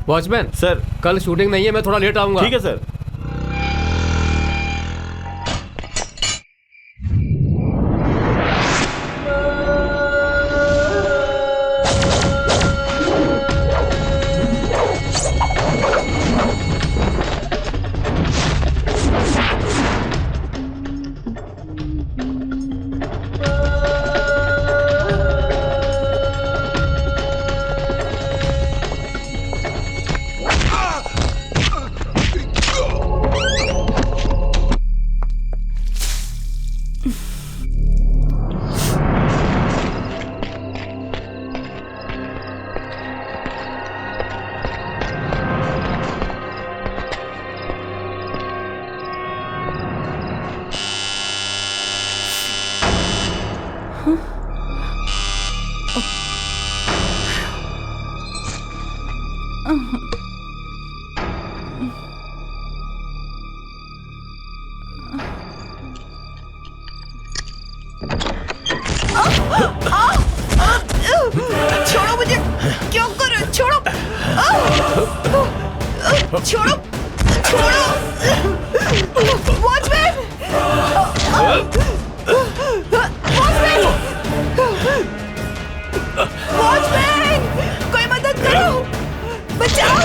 Watchman sir. कल shooting नहीं है, मैं थोड़ा लेट आऊंगा। ठीक है सर। छोड़ो मुझे, क्यों कर रहे हो? छोड़ो, छोड़ो, छोड़ो, वॉचमैन, वॉचमैन, कोई मदद करो, बचाओ।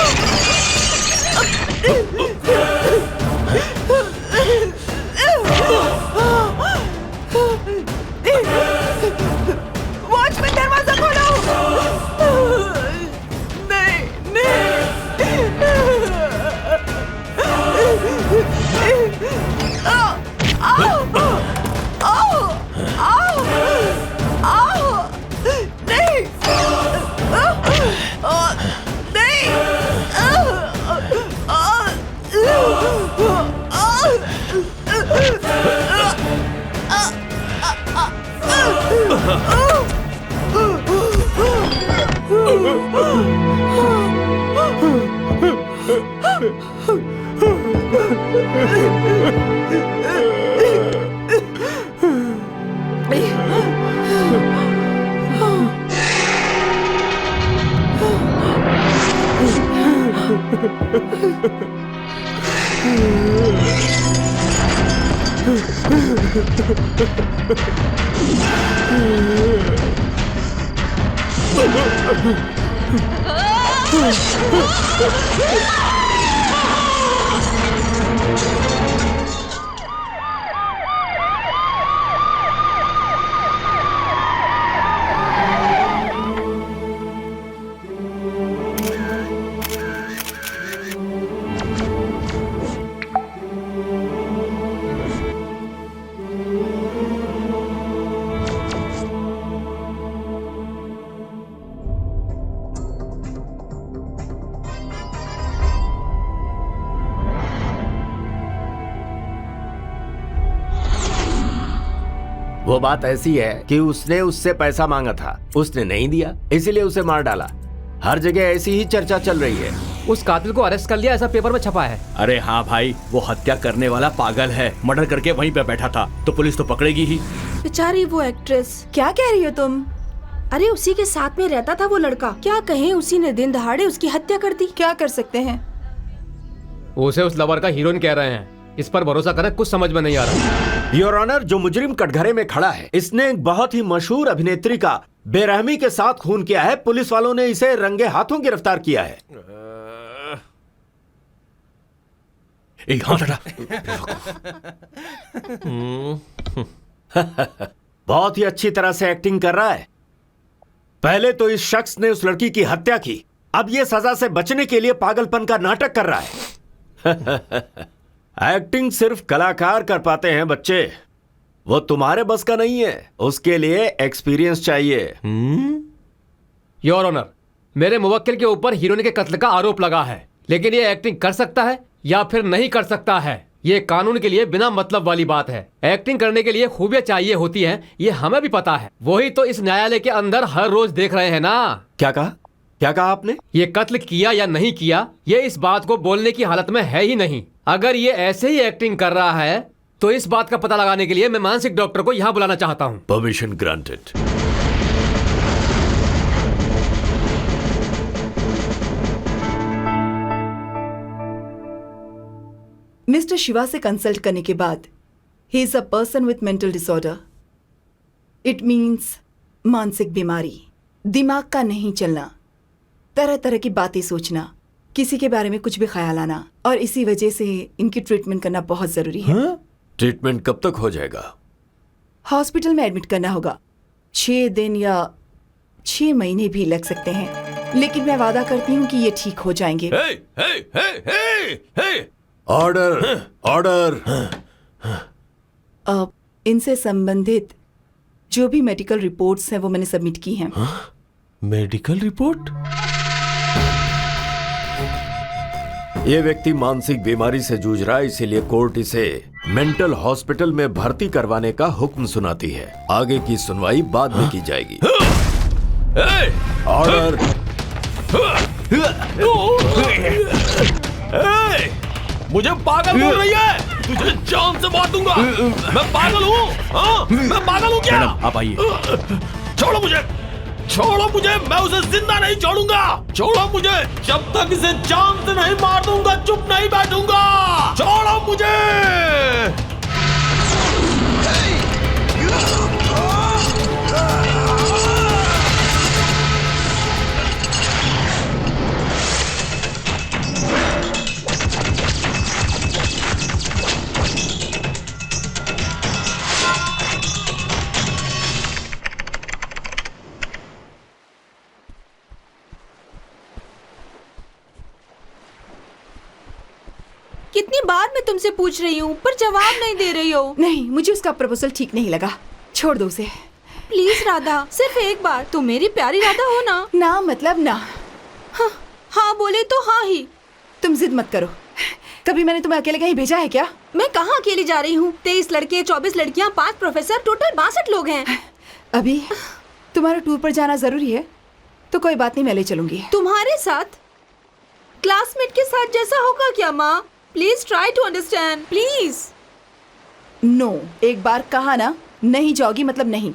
वॉचमैन दरवाजा खोलो। नहीं, वो बात ऐसी है कि उसने उससे पैसा मांगा था, उसने नहीं दिया, इसीलिए उसे मार डाला। हर जगह ऐसी ही चर्चा चल रही है। उस कातिल को अरेस्ट कर लिया, ऐसा पेपर में छपा है। अरे हाँ भाई, वो हत्या करने वाला पागल है, मर्डर करके वहीं पे बैठा था, तो पुलिस तो पकड़ेगी ही। बेचारी वो एक्ट्रेस, क्या कह रही हो तुम? अरे उसी के साथ में रहता था वो लड़का, क्या कहें उसी ने दिन दहाड़े उसकी हत्या कर दी। क्या कर सकते हैं? उसे उस लवर का हीरोइन कह रहे हैं, इस पर भरोसा करें, कुछ समझ में नहीं आ रहा। योर ऑनर, जो मुजरिम कटघरे में खड़ा है, इसने एक बहुत ही मशहूर अभिनेत्री का बेरहमी के साथ खून किया है। पुलिस वालों ने इसे रंगे हाथों गिरफ्तार किया है। एक हाथ हटा। बहुत ही अच्छी तरह से एक्टिंग कर रहा है। पहले तो इस शख्स ने उस लड़की की हत्या की, अब ये सजा से बचने के लिए पागलपन का नाटक कर रहा है। एक्टिंग सिर्फ कलाकार कर पाते हैं बच्चे, वो तुम्हारे बस का नहीं है, उसके लिए एक्सपीरियंस चाहिए। योर ऑनर, मेरे मुवक्किल के ऊपर हीरोइन के कत्ल का आरोप लगा है, लेकिन ये एक्टिंग कर सकता है या फिर नहीं कर सकता है, ये कानून के लिए बिना मतलब वाली बात है। एक्टिंग करने के लिए खूबियां चाहिए होती हैं, ये हमें भी पता है। वही तो इस न्यायालय के अंदर हर रोज देख रहे हैं ना। क्या कहा? क्या कहा आपने? ये कत्ल किया या नहीं किया, ये इस बात को बोलने की हालत में है ही नहीं। अगर ये ऐसे ही एक्टिंग कर रहा है तो इस बात का पता लगाने के लिए मैं मानसिक डॉक्टर को यहाँ बुलाना चाहता हूँ। Permission granted. मिस्टर शिवा से कंसल्ट करने के बाद he is a person with mental disorder. It means मानसिक बीमारी, दिमाग का नहीं चलना, तरह तरह की बातें सोचना, किसी के बारे में कुछ भी ख्याल आना, और इसी वजह से इनकी ट्रीटमेंट करना बहुत जरूरी है। ट्रीटमेंट कब तक हो जाएगा? हॉस्पिटल में एडमिट करना होगा। 6 दिन या 6 महीने भी लग सकते हैं, लेकिन मैं वादा करती हूँ कि ये ठीक हो जाएंगे। Order, order. अब इनसे संबंधित जो भी मेडिकल रिपोर्ट्स हैं वो मैंने सबमिट की हैं। Medical report? ये व्यक्ति मानसिक बीमारी से जूझ रहा है, इसीलिए कोर्ट इसे मेंटल हॉस्पिटल में भर्ती करवाने का हुक्म सुनाती है। आगे की सुनवाई बाद में की जाएगी। ऑर्डर। मुझे पागल बोल रही है? तुझे जान से मार दूंगा। मैं पागल हूँ? हाँ? मैं पागल हूँ क्या? मैडम आप आइए। छोड़ो मुझे, छोड़ो मुझे, मैं उसे जिंदा नहीं छोड़ूंगा। छोड़ो मुझे, जब तक इसे जान से नहीं मार दूंगा चुप नहीं बैठूंगा। छोड़ो मुझे। कितनी बार मैं तुमसे पूछ रही हूँ पर जवाब नहीं दे रही हो। नहीं, मुझे उसका प्रपोजल ठीक नहीं लगा, छोड़ दो उसे। प्लीज राधा, सिर्फ एक बार। तुम मेरी प्यारी राधा हो ना? ना मतलब ना। हाँ बोले तो हाँ ही। तुम जिद मत करो। कभी मैंने तुम्हें अकेले कहीं भेजा है क्या? मैं कहाँ अकेली जा रही हूँ? 23 लड़के, 24 लड़कियाँ, 5 प्रोफेसर, टोटल 62 लोग हैं। अभी तुम्हारा टूर पर जाना जरूरी है तो कोई बात नहीं, मैं ले चलूंगी। तुम्हारे साथ? क्लासमेट के साथ जैसा होगा क्या माँ? Please try to understand, please. No, एक बार कहा ना, नहीं जाओगी मतलब नहीं।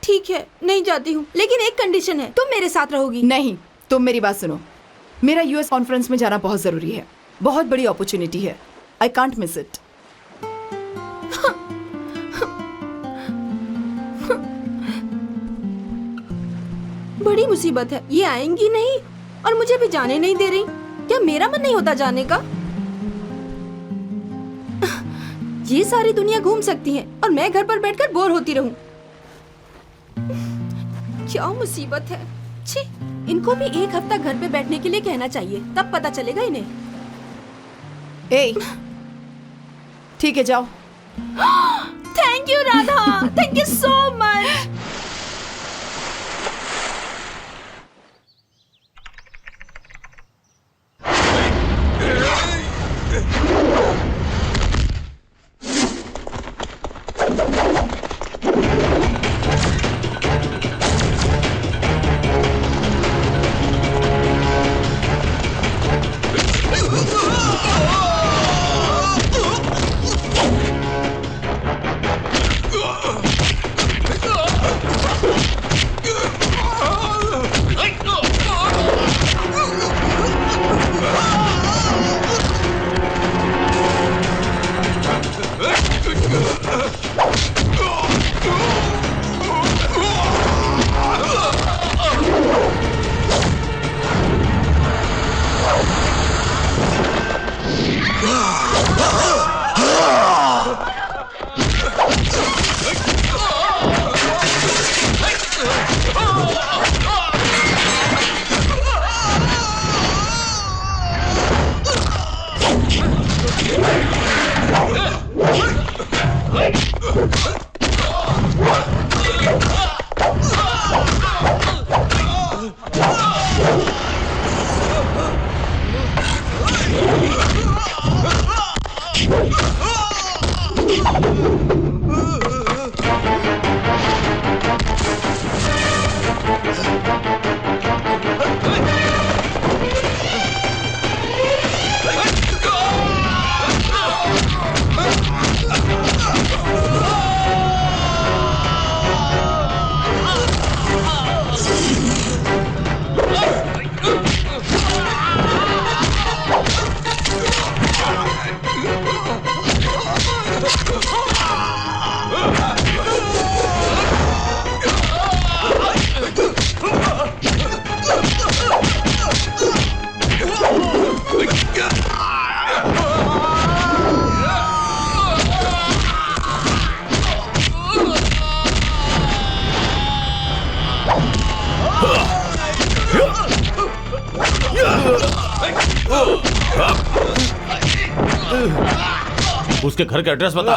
ठीक है, नहीं जाती हूँ, लेकिन एक कंडीशन है, तुम मेरे साथ रहोगी। नहीं, तुम मेरी बात सुनो। मेरा यूएस कॉन्फ्रेंस में जाना बहुत जरूरी है, बहुत बड़ी अपॉर्चुनिटी है। I can't miss it. बड़ी मुसीबत है, ये आएंगी नहीं और मुझे भी जाने नहीं दे रही। क्या मेरा मन नहीं होता जाने का? ये सारी दुनिया घूम सकती है और मैं घर पर बैठकर बोर होती रहूं। क्या मुसीबत है। छी, इनको भी एक हफ्ता घर पे बैठने के लिए कहना चाहिए, तब पता चलेगा इन्हें। ए, ठीक है जाओ। Thank you Radha, thank you so much. उसके घर का एड्रेस बता।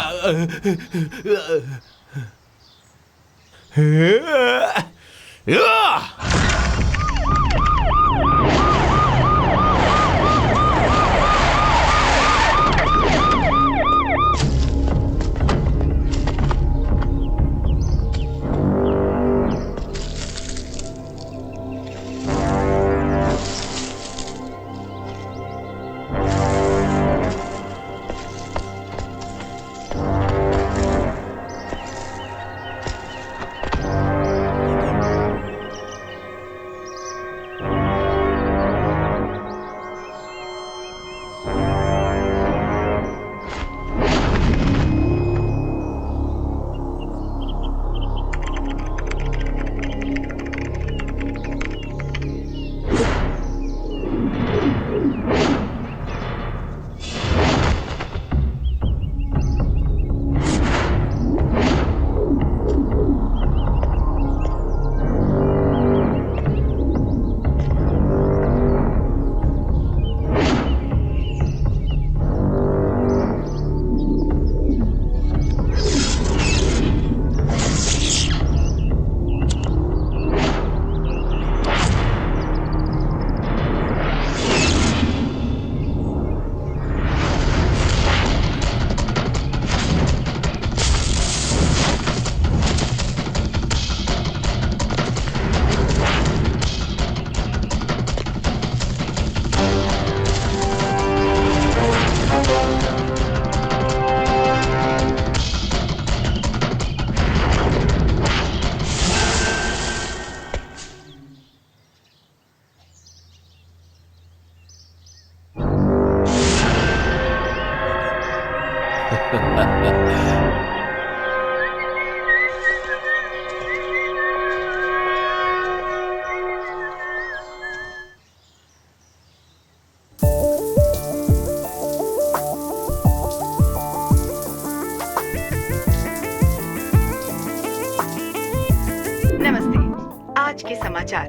आज के समाचार।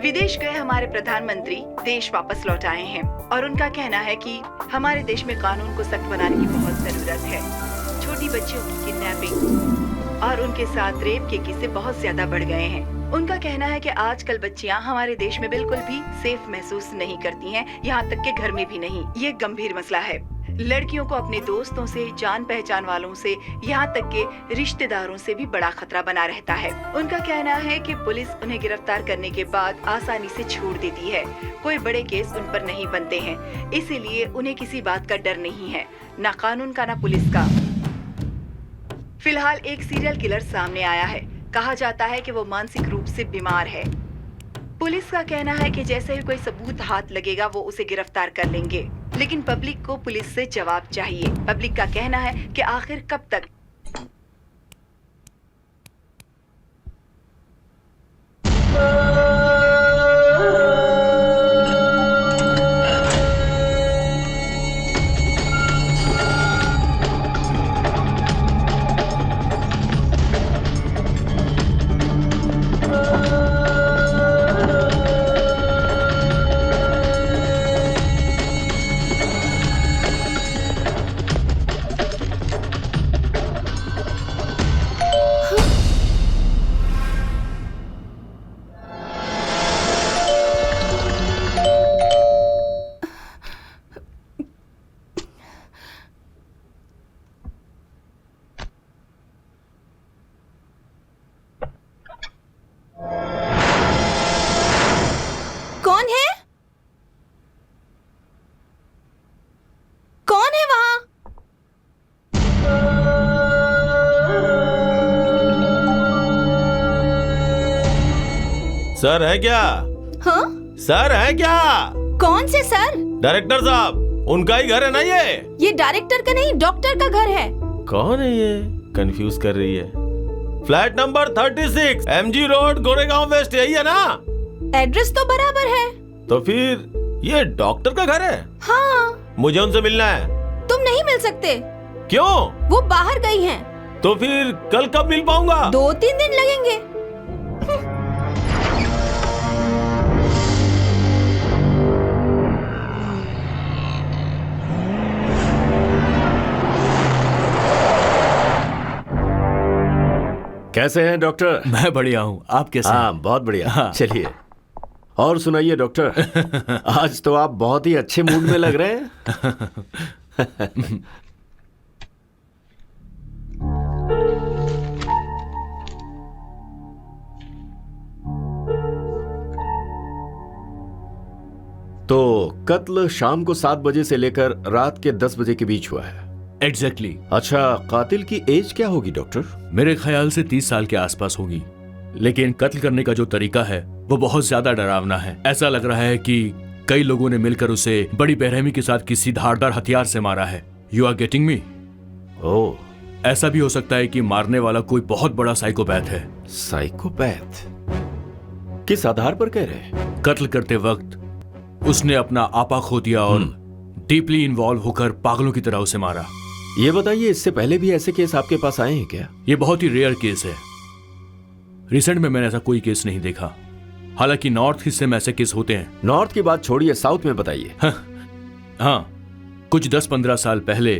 विदेश गए हमारे प्रधानमंत्री देश वापस लौट आए हैं और उनका कहना है कि हमारे देश में कानून को सख्त बनाने की बहुत जरूरत है। छोटी बच्चियों की किडनैपिंग और उनके साथ रेप के किस्से बहुत ज्यादा बढ़ गए हैं। उनका कहना है कि आजकल बच्चियां हमारे देश में बिल्कुल भी सेफ महसूस नहीं करती हैं, यहाँ तक के घर में भी नहीं। ये गंभीर मसला है। लड़कियों को अपने दोस्तों से, जान पहचान वालों से, यहाँ तक के रिश्तेदारों से भी बड़ा खतरा बना रहता है। उनका कहना है कि पुलिस उन्हें गिरफ्तार करने के बाद आसानी से छोड़ देती है। कोई बड़े केस उन पर नहीं बनते हैं, इसीलिए उन्हें किसी बात का डर नहीं है, न कानून का न पुलिस का। फिलहाल एक सीरियल किलर सामने आया है। कहा जाता है कि वो मानसिक रूप से बीमार है। पुलिस का कहना है कि जैसे ही कोई सबूत हाथ लगेगा वो उसे गिरफ्तार कर लेंगे, लेकिन पब्लिक को पुलिस से जवाब चाहिए। पब्लिक का कहना है कि आखिर कब तक सर है क्या? हाँ? सर है क्या? कौन से सर? डायरेक्टर साहब, उनका ही घर है ना ये डायरेक्टर का नहीं, डॉक्टर का घर है। कौन है ये? कंफ्यूज कर रही है। Flat number 36 MG road, Goregaon west, यही है ना? एड्रेस तो बराबर है। तो फिर ये डॉक्टर का घर है? हाँ। मुझे उनसे मिलना है। तुम नहीं मिल सकते। क्यों? वो बाहर गई हैं। तो फिर कल कब मिल पाऊंगा? 2-3 दिन लगेंगे। कैसे हैं डॉक्टर? मैं बढ़िया हूँ, आप कैसे हैं? हाँ, बहुत बढ़िया। हाँ। चलिए और सुनाइए डॉक्टर। आज तो आप बहुत ही अच्छे मूड में लग रहे हैं। तो कत्ल शाम को 7 बजे से लेकर रात के 10 बजे के बीच हुआ है। एग्जैक्टली। अच्छा, कातिल की एज क्या होगी डॉक्टर? मेरे ख्याल से 30 साल के आसपास होगी, लेकिन कत्ल करने का जो तरीका है वो बहुत ज्यादा डरावना है। ऐसा लग रहा है कि कई लोगों ने मिलकर उसे बड़ी बेरहमी के साथ किसी धारदार हथियार से मारा है। You are getting me? Oh, ऐसा भी हो सकता है कि मारने वाला कोई बहुत बड़ा साइकोपैथ है। साइकोपैथ? किस आधार पर कह रहे हैं? कत्ल करते वक्त उसने अपना आपा खो दिया और डीपली इन्वॉल्व होकर पागलों की तरह उसे मारा। ये बताइए, इससे पहले भी ऐसे केस आपके पास आए हैं क्या? ये बहुत ही रेयर केस है। रिसेंट में मैंने ऐसा कोई केस नहीं देखा। हालांकि नॉर्थ हिस्से में ऐसे केस होते हैं। नॉर्थ की बात छोड़िए, साउथ में बताइए। हाँ, कुछ 10-15 साल पहले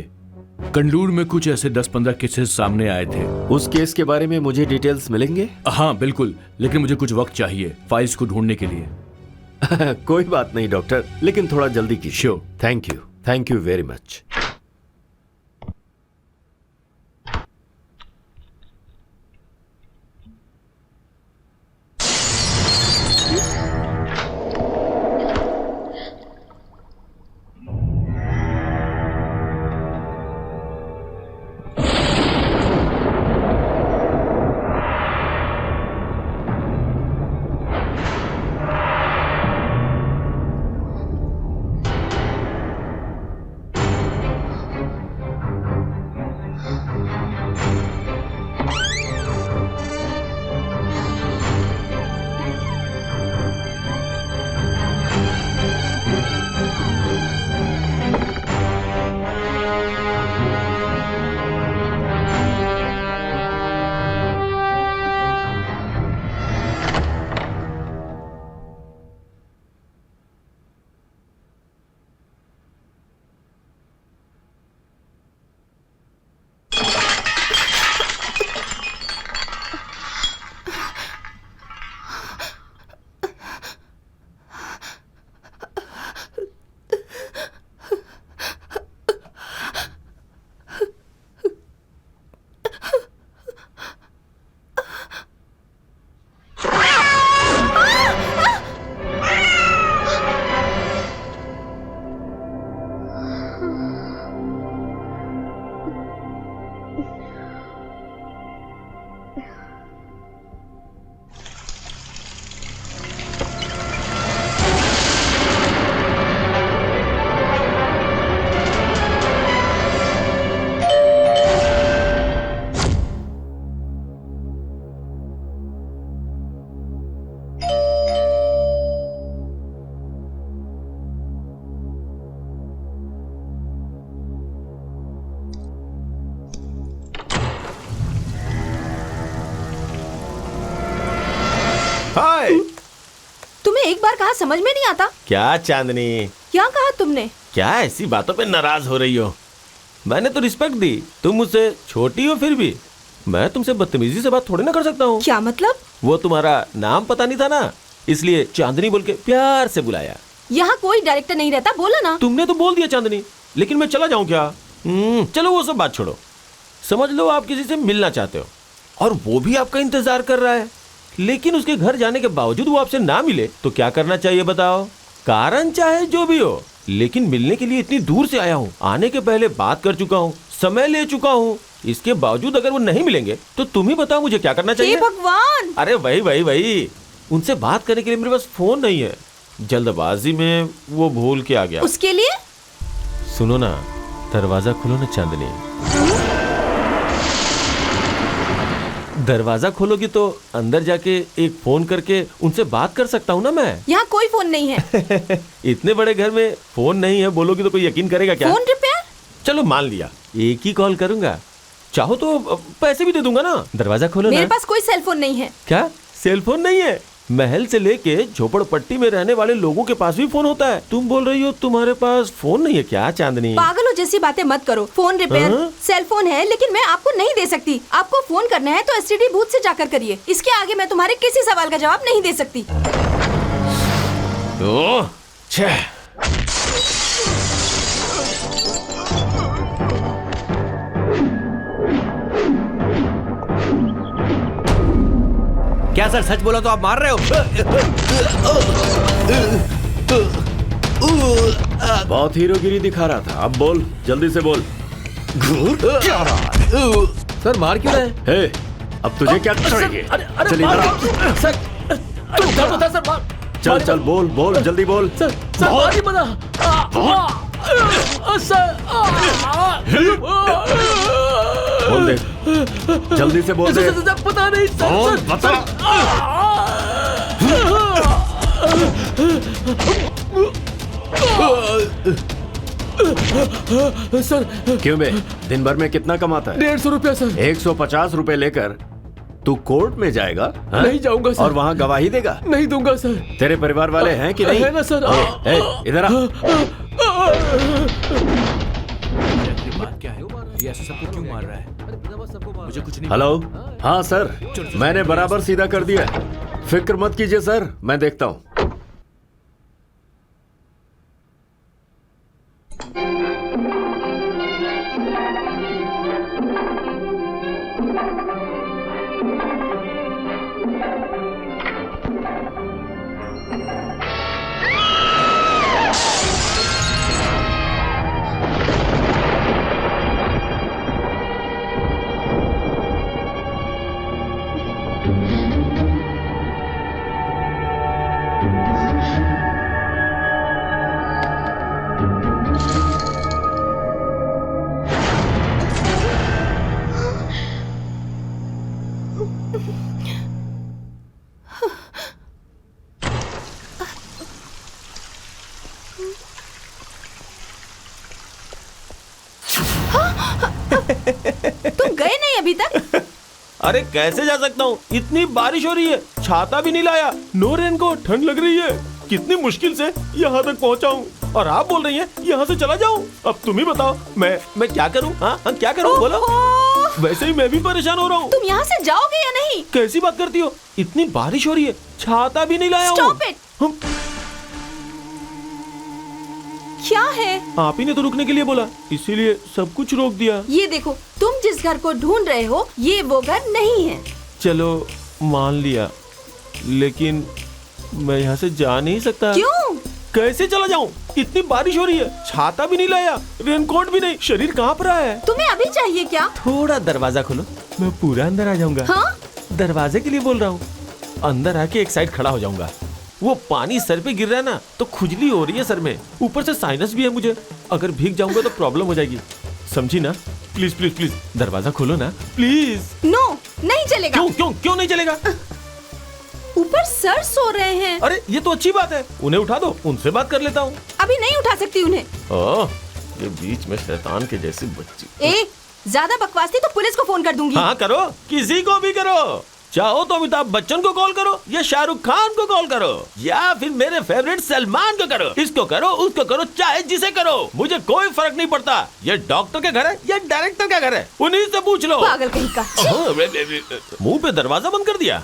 कंडूर में कुछ ऐसे 10-15 केसेस सामने आए थे। उस केस के बारे में मुझे डिटेल्स मिलेंगे? हाँ बिल्कुल, लेकिन मुझे कुछ वक्त चाहिए फाइल्स को ढूंढने के लिए। कोई बात नहीं डॉक्टर, लेकिन थोड़ा जल्दी कीजिए। Sure. Thank you very much. Hi. तुम्हें एक बार कहा समझ में नहीं आता? क्या चांदनी, क्या कहा तुमने? क्या ऐसी बातों पे नाराज हो रही हो? मैंने तो रिस्पेक्ट दी, तुम मुझसे छोटी हो, फिर भी मैं तुमसे बदतमीजी से बात थोड़ी ना कर सकता हूँ। क्या मतलब? वो तुम्हारा नाम पता नहीं था ना, इसलिए चांदनी बोल के प्यार से बुलाया। यहाँ कोई डायरेक्टर नहीं रहता, बोला ना। तुमने तो बोल दिया चांदनी, लेकिन मैं चला जाऊं क्या? चलो वो सब बात छोड़ो। समझ लो आप किसी से मिलना चाहते हो और वो भी आपका इंतजार कर रहा है, लेकिन उसके घर जाने के बावजूद वो आपसे ना मिले तो क्या करना चाहिए बताओ? कारण चाहे जो भी हो, लेकिन मिलने के लिए इतनी दूर से आया हूँ, आने के पहले बात कर चुका हूँ, समय ले चुका हूँ, इसके बावजूद अगर वो नहीं मिलेंगे तो तुम ही बताओ मुझे क्या करना चाहिए? हे भगवान! अरे वही उनसे बात करने के लिए मेरे पास फोन नहीं है, जल्दबाजी में वो भूल के आ गया। उसके लिए सुनो ना, दरवाजा खोलो ना चांदनी। दरवाजा खोलोगी तो अंदर जाके एक फोन करके उनसे बात कर सकता हूँ ना मैं। यहाँ कोई फोन नहीं है। इतने बड़े घर में फोन नहीं है बोलोगी तो कोई यकीन करेगा क्या? Phone repair? चलो मान लिया, एक ही कॉल करूंगा, चाहो तो पैसे भी दे दूंगा ना। दरवाजा खोलो ना। मेरे पास कोई सेलफोन नहीं है। क्या सेलफोन नहीं है? महल से लेके झोपड़पट्टी में रहने वाले लोगों के पास भी फोन होता है। तुम बोल रही हो तुम्हारे पास फोन नहीं है क्या चांदनी? पागल हो जैसी बातें मत करो। फोन रिपेयर, सेल फोन है, लेकिन मैं आपको नहीं दे सकती। आपको फोन करना है तो एसटीडी बूथ से जाकर करिए। इसके आगे मैं तुम्हारे किसी सवाल का जवाब नहीं दे सकती। ओह, छह। क्या सर, सच बोला तो आप मार रहे हो? बहुत हीरोगिरी दिखा रहा था। अब बोल, जल्दी से बोल। सर मार क्यों रहे हैं? हे, अब तुझे क्या चाहिए? चल इधर आ। सर तो था सर, चल चल बोल बोल, जल्दी बोल। सर मार ही मना। बोल दे, जल्दी से बोल दे। पता नहीं बोल, बता। सर क्यों बे, दिन भर में कितना कमाता है? 150 रुपया सर। 150 रुपए लेकर तू कोर्ट में जाएगा? हाँ? नहीं जाऊंगा सर। और वहाँ गवाही देगा? नहीं दूंगा सर। तेरे परिवार वाले हैं कि नहीं? है ना सर। ए, इधर आ। बात क्या है? ये ऐसे सबको क्यों मार रहा है? मुझे कुछ नहीं। हेलो, हाँ सर, मैंने बराबर सीधा कर दिया। फिक्र मत कीजिए सर, मैं देखता हूँ। तुम गए नहीं अभी तक? अरे कैसे जा सकता हूँ? इतनी बारिश हो रही है, छाता भी नहीं लाया, नो रेनकोट, ठंड लग रही है। कितनी मुश्किल से यहाँ तक पहुँचा हूँ और आप बोल रही हैं यहाँ से चला जाऊँ। अब तुम ही बताओ, मैं क्या करूँ? हाँ क्या करूँ बोलो। वैसे ही मैं भी परेशान हो रहा हूँ। तुम यहाँ से जाओगे या नहीं? कैसी बात करती हो? इतनी बारिश हो रही है, छाता भी नहीं लाया हूँ। Stop it! क्या है? आप ही ने तो रुकने के लिए बोला, इसीलिए सब कुछ रोक दिया। ये देखो, तुम जिस घर को ढूंढ रहे हो ये वो घर नहीं है। चलो मान लिया, लेकिन मैं यहाँ से जा नहीं सकता। क्यों? कैसे चला जाऊँ? इतनी बारिश हो रही है, छाता भी नहीं लाया, रेनकोट भी नहीं, शरीर कांप रहा है। तुम्हें अभी चाहिए क्या? थोड़ा दरवाजा खोलो, मैं पूरा अंदर आ जाऊंगा। हाँ? दरवाजे के लिए बोल रहा हूँ। अंदर आके एक साइड खड़ा हो जाऊंगा। वो पानी सर पे गिर रहा है ना, तो खुजली हो रही है सर में, ऊपर से साइनस भी है मुझे। अगर भीग जाऊंगा तो प्रॉब्लम हो जाएगी, समझी ना? प्लीज प्लीज प्लीज दरवाजा खोलो ना प्लीज। नो, नहीं चलेगा। क्यों क्यों क्यों नहीं चलेगा? ऊपर सर सो रहे हैं। अरे ये तो अच्छी बात है, उन्हें उठा दो, उनसे बात कर लेता हूँ। अभी नहीं उठा सकती उन्हें। ओह, ये बीच में शैतान के जैसी बच्ची। ए, ज्यादा बकवास थी तो पुलिस को फोन कर दूंगी। हाँ करो, किसी को भी करो। चाहो तो अमिताभ बच्चन को कॉल करो, या शाहरुख खान को कॉल करो, या फिर मेरे फेवरेट सलमान को करो। इसको करो, उसको करो, चाहे जिसे करो, मुझे कोई फर्क नहीं पड़ता। ये डॉक्टर का घर है या डायरेक्टर का घर है, उन्हीं से पूछ लो। पागल कहीं का। मुंह पे दरवाजा बंद कर दिया।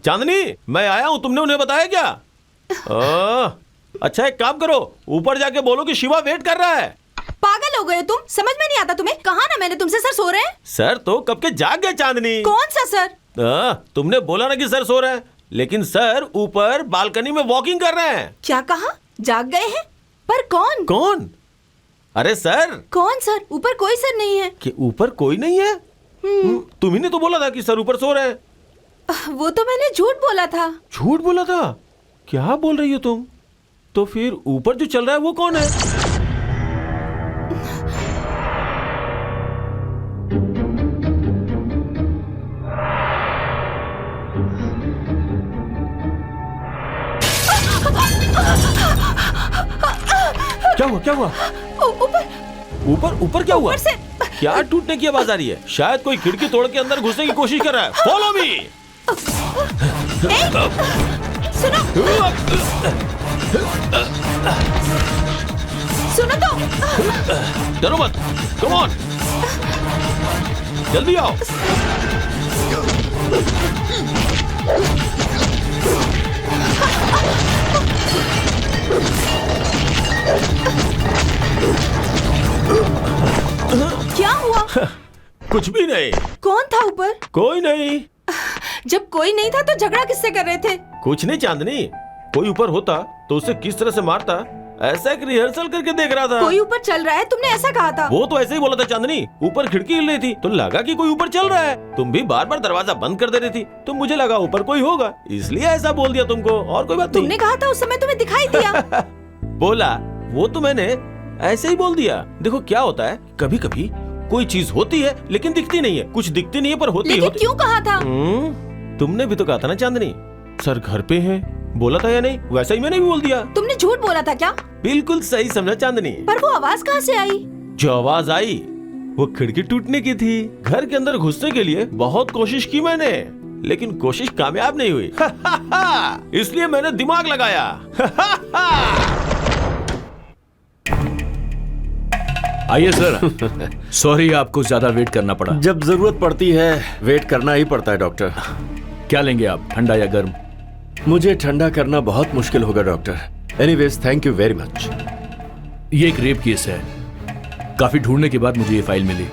चांदनी, मैं आया हूं, तुमने उन्हें बताया क्या? अच्छा एक काम करो, ऊपर जाके बोलो कि शिवा वेट कर रहा है। पागल हो गए तुम? समझ में नहीं आता तुम्हें? कहा ना मैंने तुमसे, सर सो रहे हैं। सर तो कब के जाग गए चांदनी। कौन सा सर? तुमने बोला ना कि सर सो रहे हैं, लेकिन सर ऊपर बालकनी में वॉकिंग कर रहे हैं। क्या कहा? जाग गए हैं? पर कौन? कौन? अरे सर। कौन सर? ऊपर कोई सर नहीं है। कि ऊपर कोई नहीं है? तुम्ही ने तो बोला था कि सर ऊपर सो रहे हैं। वो तो मैंने झूठ बोला था। झूठ बोला था? क्या बोल रही हो तुम? तो फिर ऊपर जो चल रहा है वो कौन है? क्या हुआ? क्या हुआ? ऊपर ऊपर ऊपर क्या हुआ? ऊपर से क्या टूटने की आवाज आ रही है? शायद कोई खिड़की तोड़ के अंदर घुसने की कोशिश कर रहा है। Follow me. सुनो तो। डरो मत, कम ऑन, जल्दी आओ। क्या हुआ? कुछ भी नहीं। कौन था ऊपर? कोई नहीं। जब कोई नहीं था तो झगड़ा किससे कर रहे थे? कुछ नहीं चांदनी, कोई ऊपर होता तो उसे किस तरह से मारता, ऐसा एक रिहर्सल करके देख रहा था। कोई ऊपर चल रहा है, तुमने ऐसा कहा था। वो तो ऐसे ही बोला था चांदनी। ऊपर खिड़की हिल रही थी तो लगा कि कोई ऊपर चल रहा है। तुम भी बार बार दरवाजा बंद कर दे रही थी तो मुझे लगा ऊपर कोई होगा, इसलिए ऐसा बोल दिया तुमको, और कोई बात नहीं। तुमने कहा था उस समय तुम्हें दिखाई दिया। बोला वो तो मैंने ऐसे ही बोल दिया। देखो क्या होता है, कभी कभी कोई चीज होती है लेकिन दिखती नहीं है, कुछ दिखती नहीं है पर होती लेकिन होती। क्यों कहा था? तुमने भी तो कहा था ना चांदनी, सर घर पे है, बोला था या नहीं? वैसा ही मैंने भी बोल दिया। तुमने झूठ बोला था क्या? बिल्कुल सही समझा चांदनी। पर वो आवाज कहाँ से आई? जो आवाज आई वो खिड़की टूटने की थी। घर के अंदर घुसने के लिए बहुत कोशिश की मैंने, लेकिन कोशिश कामयाब नहीं हुई। इसलिए मैंने दिमाग लगाया। आइए सर। सॉरी आपको ज्यादा वेट करना पड़ा। जब जरूरत पड़ती है वेट करना ही पड़ता है डॉक्टर। क्या लेंगे आप, ठंडा या गर्म? मुझे ठंडा करना बहुत मुश्किल होगा doctor. Anyways thank you very much. ये एक रेप केस है। काफी ढूंढने के बाद मुझे ये फाइल मिली।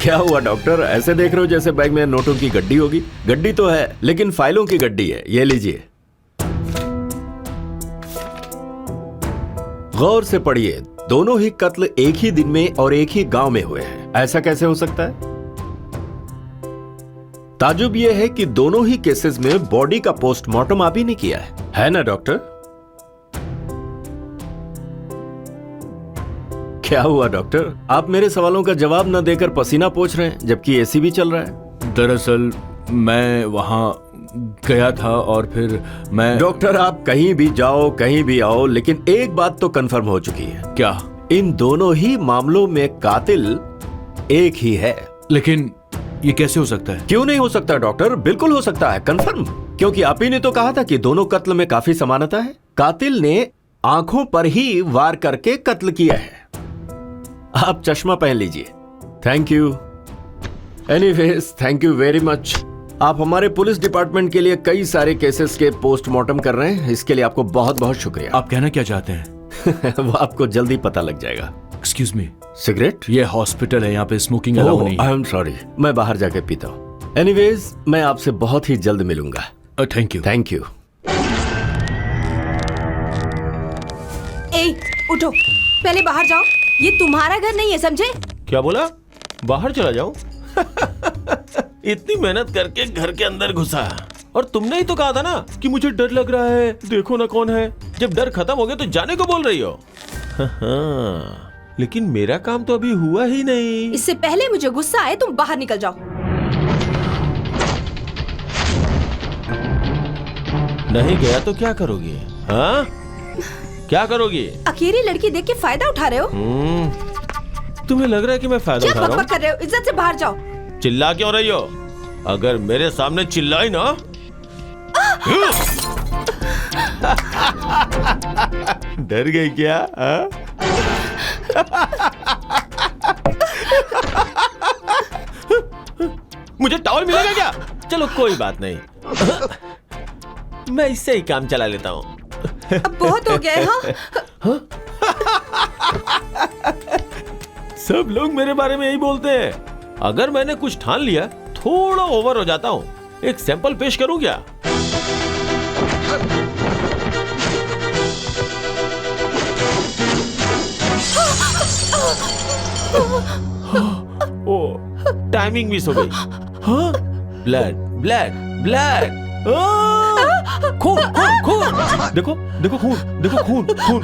क्या हुआ डॉक्टर, ऐसे देख रहे हो जैसे बैग में नोटों की गड्डी होगी? गड्डी तो है लेकिन फाइलों की गड्डी है। ये लीजिए, गौर से पढ़िए। दोनों ही कत्ल एक ही दिन में और एक ही गांव में हुए हैं। ऐसा कैसे हो सकता है? ताजुब यह है कि दोनों ही केसेस में बॉडी का पोस्टमार्टम आप ही ने किया है ना डॉक्टर? क्या हुआ डॉक्टर, आप मेरे सवालों का जवाब न देकर पसीना पोंछ रहे हैं जबकि एसी भी चल रहा है। दरअसल मैं वहां गया था और फिर मैं। डॉक्टर आप कहीं भी जाओ कहीं भी आओ, लेकिन एक बात तो कंफर्म हो चुकी है। क्या? इन दोनों ही मामलों में कातिल एक ही है। लेकिन ये कैसे हो सकता है? क्यों नहीं हो सकता डॉक्टर, बिल्कुल हो सकता है, कंफर्म। क्योंकि आप ही ने तो कहा था कि दोनों कत्ल में काफी समानता है। कातिल ने आंखों पर ही वार करके कत्ल किया है। आप चश्मा पहन लीजिए। Thank you. Anyways thank you very much. आप हमारे पुलिस डिपार्टमेंट के लिए कई सारे केसेस के पोस्टमार्टम कर रहे हैं, इसके लिए आपको बहुत बहुत शुक्रिया। आप कहना क्या चाहते हैं? वो आपको जल्दी पता लग जाएगा। Excuse me, cigarette? ये हॉस्पिटल है, यहाँ पे स्मोकिंग अलाउ नहीं है। आई एम सॉरी, मैं बाहर जाके पीता हूँ। एनीवेज मैं आपसे बहुत ही जल्द मिलूंगा। Thank you. Thank you. ए, उठो, पहले बाहर जाओ। ये तुम्हारा घर नहीं है, समझे? क्या बोला? बाहर चला जाऊं? इतनी मेहनत करके घर के अंदर घुसा, और तुमने ही तो कहा था ना कि मुझे डर लग रहा है, देखो ना कौन है। जब डर खत्म हो गया तो जाने को बोल रही हो। लेकिन मेरा काम तो अभी हुआ ही नहीं। इससे पहले मुझे गुस्सा आए तुम बाहर निकल जाओ। नहीं गया तो क्या करोगी? हाँ, क्या करोगी? अकेली लड़की देख के फायदा उठा रहे हो? तुम्हें लग रहा है कि मैं फायदा क्या उठा रहा बकबक कर रहे हो? इज्जत से बाहर जाओ। हूँ? चिल्ला क्यों रही हो? अगर मेरे सामने चिल्लाई ना। डर गई क्या? मुझे टॉवल मिलेगा क्या? चलो कोई बात नहीं, मैं इससे ही काम चला लेता हूँ। अब बहुत हो गया है। हाँ? सब लोग मेरे बारे में यही बोलते हैं। अगर मैंने कुछ ठान लिया थोड़ा ओवर हो जाता हूँ। एक सैंपल पेश करूं क्या? ओ, टाइमिंग मिस हो गई। हाँ? ब्लड ब्लड ब्लड, खून खून खून, देखो देखो खून, देखो खून खून।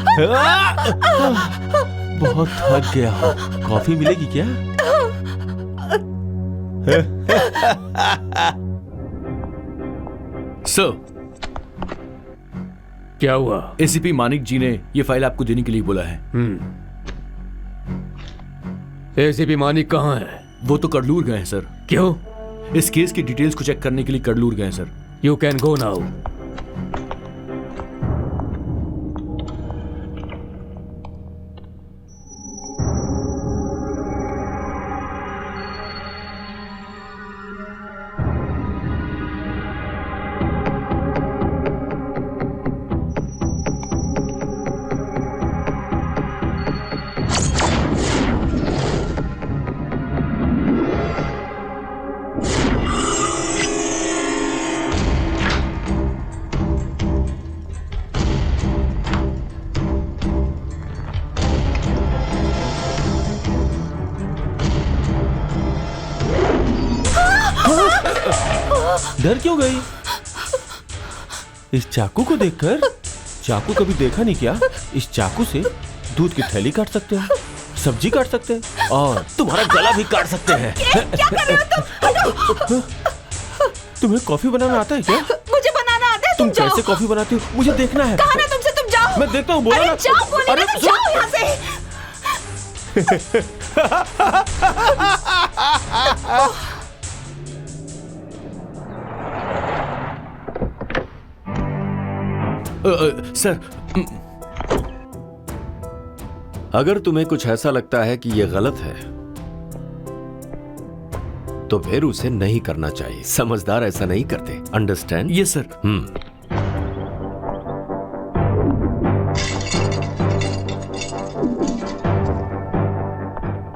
बहुत थक गया हूँ, कॉफी मिलेगी क्या? सर, क्या हुआ? एसीपी मानिक जी ने ये फाइल आपको देने के लिए बोला है। एसीपी मानिक कहाँ है? वो तो कडलूर गए हैं सर। क्यों? इस केस की डिटेल्स को चेक करने के लिए कडलूर गए हैं sir. You can go now. डर क्यों गई? इस चाकू को देखकर? चाकू कभी देखा नहीं क्या? इस चाकू से दूध की थैली काट सकते हैं, सब्जी काट सकते हैं और तुम्हारा गला भी काट सकते हैं। क्या कर रहे हो तुम? तुम्हें कॉफी बनाना आता है क्या? मुझे बनाना आता है। तुम जाओ। कैसे कॉफी बनाती हो मुझे देखना है। कहा ना तुमसे, तुम जाओ। मैं देखता हूँ, बोला अरे ना। जाओ, बोले अरे ना, तुम जाओ यहाँ से। सर, अगर तुम्हें कुछ ऐसा लगता है कि यह गलत है तो फिर उसे नहीं करना चाहिए। समझदार ऐसा नहीं करते। अंडरस्टैंड? ये sir.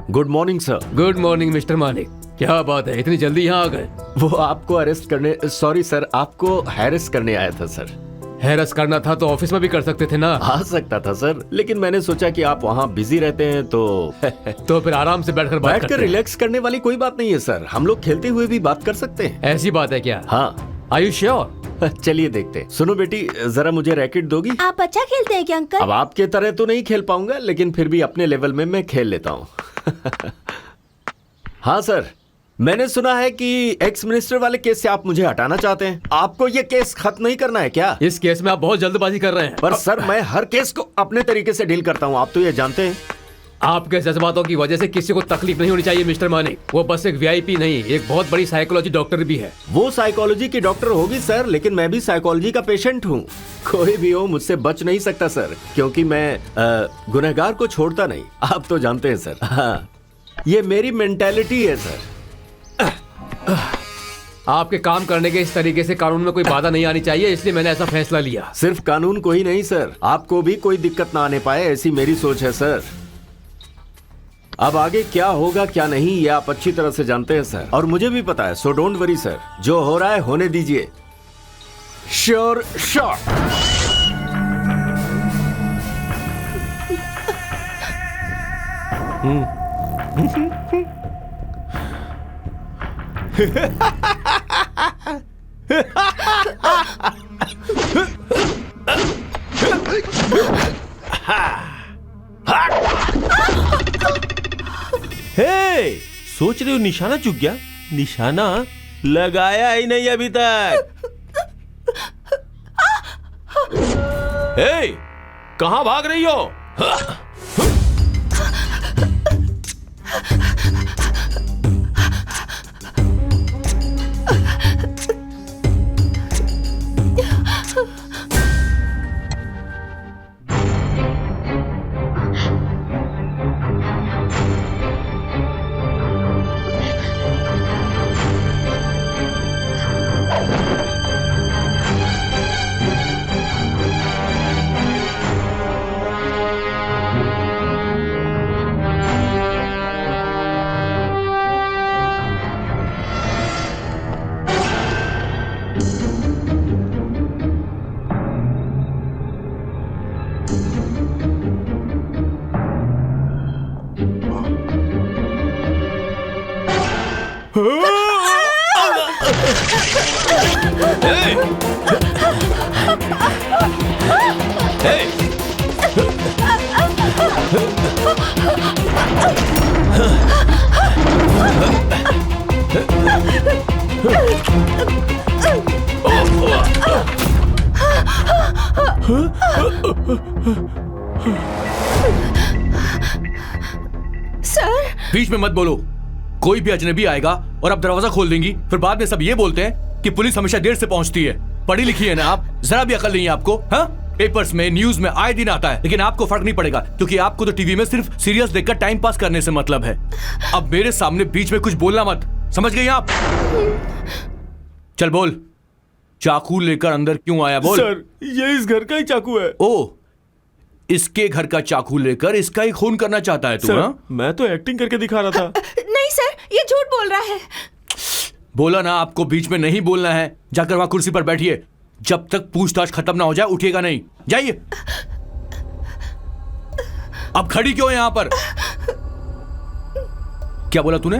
Good morning sir. Good morning mister Manik. क्या बात है, इतनी जल्दी यहाँ आ गए? वो आपको अरेस्ट करने, सॉरी सर, आपको हैरेस करने आया था सर। हैरस करना था तो ऑफिस में भी कर सकते थे ना। आ सकता था सर, लेकिन मैंने सोचा कि आप वहाँ बिजी रहते हैं तो तो फिर आराम से बैठकर बात बैठकर करते हैं। रिलैक्स करने वाली कोई बात नहीं है सर। हम लोग खेलते हुए भी बात कर सकते हैं। ऐसी बात है क्या? हाँ। Are you sure? चलिए देखते हैं। सुनो बेटी, जरा मुझे रैकेट दोगी? आप अच्छा खेलते हैं क्या अंकल? अब आपके तरह तो नहीं खेल पाऊंगा, लेकिन फिर भी अपने लेवल में मैं खेल लेता हूँ। हाँ सर, मैंने सुना है कि एक्स मिनिस्टर वाले केस से आप मुझे हटाना चाहते हैं। आपको ये केस खत्म नहीं करना है क्या? इस केस में आप बहुत जल्दबाजी कर रहे हैं। पर सर, मैं हर केस को अपने तरीके से डील करता हूँ, आप तो ये जानते हैं। आपके जज्बातों की वजह से किसी को तकलीफ नहीं होनी चाहिए मिस्टर मानिक। वो बस एक वीआईपी नहीं, एक बहुत बड़ी साइकोलॉजी डॉक्टर भी है। वो साइकोलॉजी की डॉक्टर होगी सर, लेकिन मैं भी साइकोलॉजी का पेशेंट हूँ। कोई भी हो मुझसे बच नहीं सकता सर, क्योंकि मैं गुनहगार को छोड़ता नहीं। आप तो जानते हैं सर। हाँ, ये मेरी मेंटेलिटी है सर। आपके काम करने के इस तरीके से कानून में कोई बाधा नहीं आनी चाहिए, इसलिए मैंने ऐसा फैसला लिया। सिर्फ कानून को ही नहीं सर, आपको भी कोई दिक्कत ना आने पाए, ऐसी मेरी सोच है सर। अब आगे क्या होगा क्या नहीं, ये आप अच्छी तरह से जानते हैं सर, और मुझे भी पता है। सो डोंट वरी सर, जो हो रहा है होने दीजिए। Sure shot. हे, सोच रहे हो निशाना चूक गया? निशाना लगाया ही नहीं अभी तक। हे, कहां भाग रही हो? सर बीच में मत बोलो। कोई भी अजनबी आएगा और आप दरवाजा खोल देंगी, फिर बाद में सब ये बोलते हैं कि पुलिस हमेशा देर से पहुंचती है। पढ़ी लिखी है ना आप? जरा भी अकल नहीं है आपको? हाँ, पेपर्स में न्यूज में आए दिन आता है, लेकिन आपको फर्क नहीं पड़ेगा क्योंकि आपको तो टीवी में सिर्फ सीरियल्स देखकर टाइम पास करने से मतलब है। अब मेरे सामने बीच में कुछ बोलना मत, समझ गई आप? चल बोल, चाकू लेकर अंदर क्यों आया? बोल। सर, ये इस घर का ही चाकू है। ओ, इसके घर का चाकू लेकर इसका ही खून करना चाहता है तू? सर, हाँ? मैं तो एक्टिंग करके दिखा रहा था। नहीं सर, ये झूठ बोल रहा है। बोला ना आपको बीच में नहीं बोलना है। जाकर वहां कुर्सी पर बैठिए, जब तक पूछताछ खत्म ना हो जाए उठिएगा नहीं। जाइए। अब खड़ी क्यों है यहां पर? क्या बोला तूने?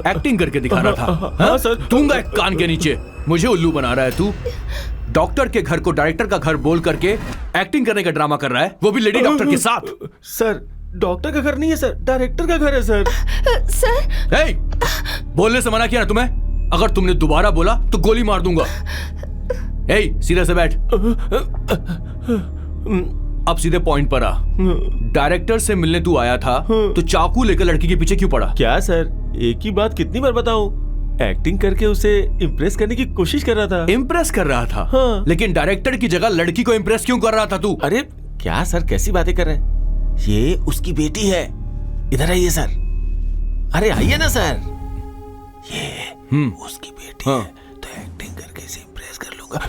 एक्टिंग करके दिखा रहा था? हाँ सर। दूंगा एक कान के नीचे। मुझे उल्लू बना रहा है तू। डॉक्टर के घर को डायरेक्टर का घर बोल करके एक्टिंग करने का ड्रामा कर रहा है, वो भी लेडी डॉक्टर के साथ। सर, डॉक्टर का घर नहीं है सर, डायरेक्टर का घर है सर। सर ए, बोलने से मना किया ना तुम्हें? अगर तुमने दोबारा बोला तो गोली मार दूंगा। ए, सीधे से बैठ। अब सीधे पॉइंट पर आ। डायरेक्टर से मिलने तू आया था तो चाकू लेकर लड़की के पीछे क्यों पड़ा? क्या सर, एक ही बात कितनी बार बताऊं? एक्टिंग करके उसे इम्प्रेस करने की कोशिश कर रहा था। इम्प्रेस कर रहा था? हाँ। लेकिन डायरेक्टर की जगह लड़की को इम्प्रेस क्यों कर रहा था तू? अरे क्या सर, कैसी बातें कर रहे हैं? ये उसकी बेटी है। इधर आइए सर। अरे आइए ना सर। ये उसकी बेटी हाँ। है, तो एक्टिंग करके इसे इम्प्रेस कर लूंगा।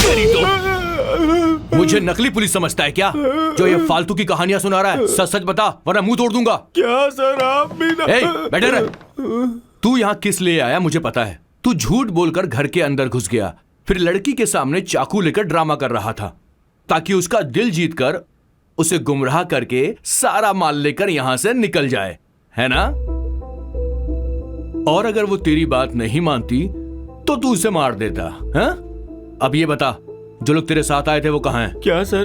तो मुझे नकली पुलिस समझता है क्या, जो ये फालतू की कहानियां सुना रहा है? सच सच बता वरना मुंह तोड़ दूंगा। क्या सर, आप भी ना। ए, बैठे रह। तू यहाँ किस लिए आया मुझे पता है। तू झूठ बोलकर घर के अंदर घुस गया, फिर लड़की के सामने चाकू लेकर ड्रामा कर रहा था ताकि उसका दिल जीतकर उसे गुमराह करके सारा माल लेकर यहां से निकल जाए, है ना? और अगर वो तेरी बात नहीं मानती तो तू उसे मार देता, हैं? अब ये बता, जो लोग तेरे साथ आए थे वो कहाँ हैं? क्या सर,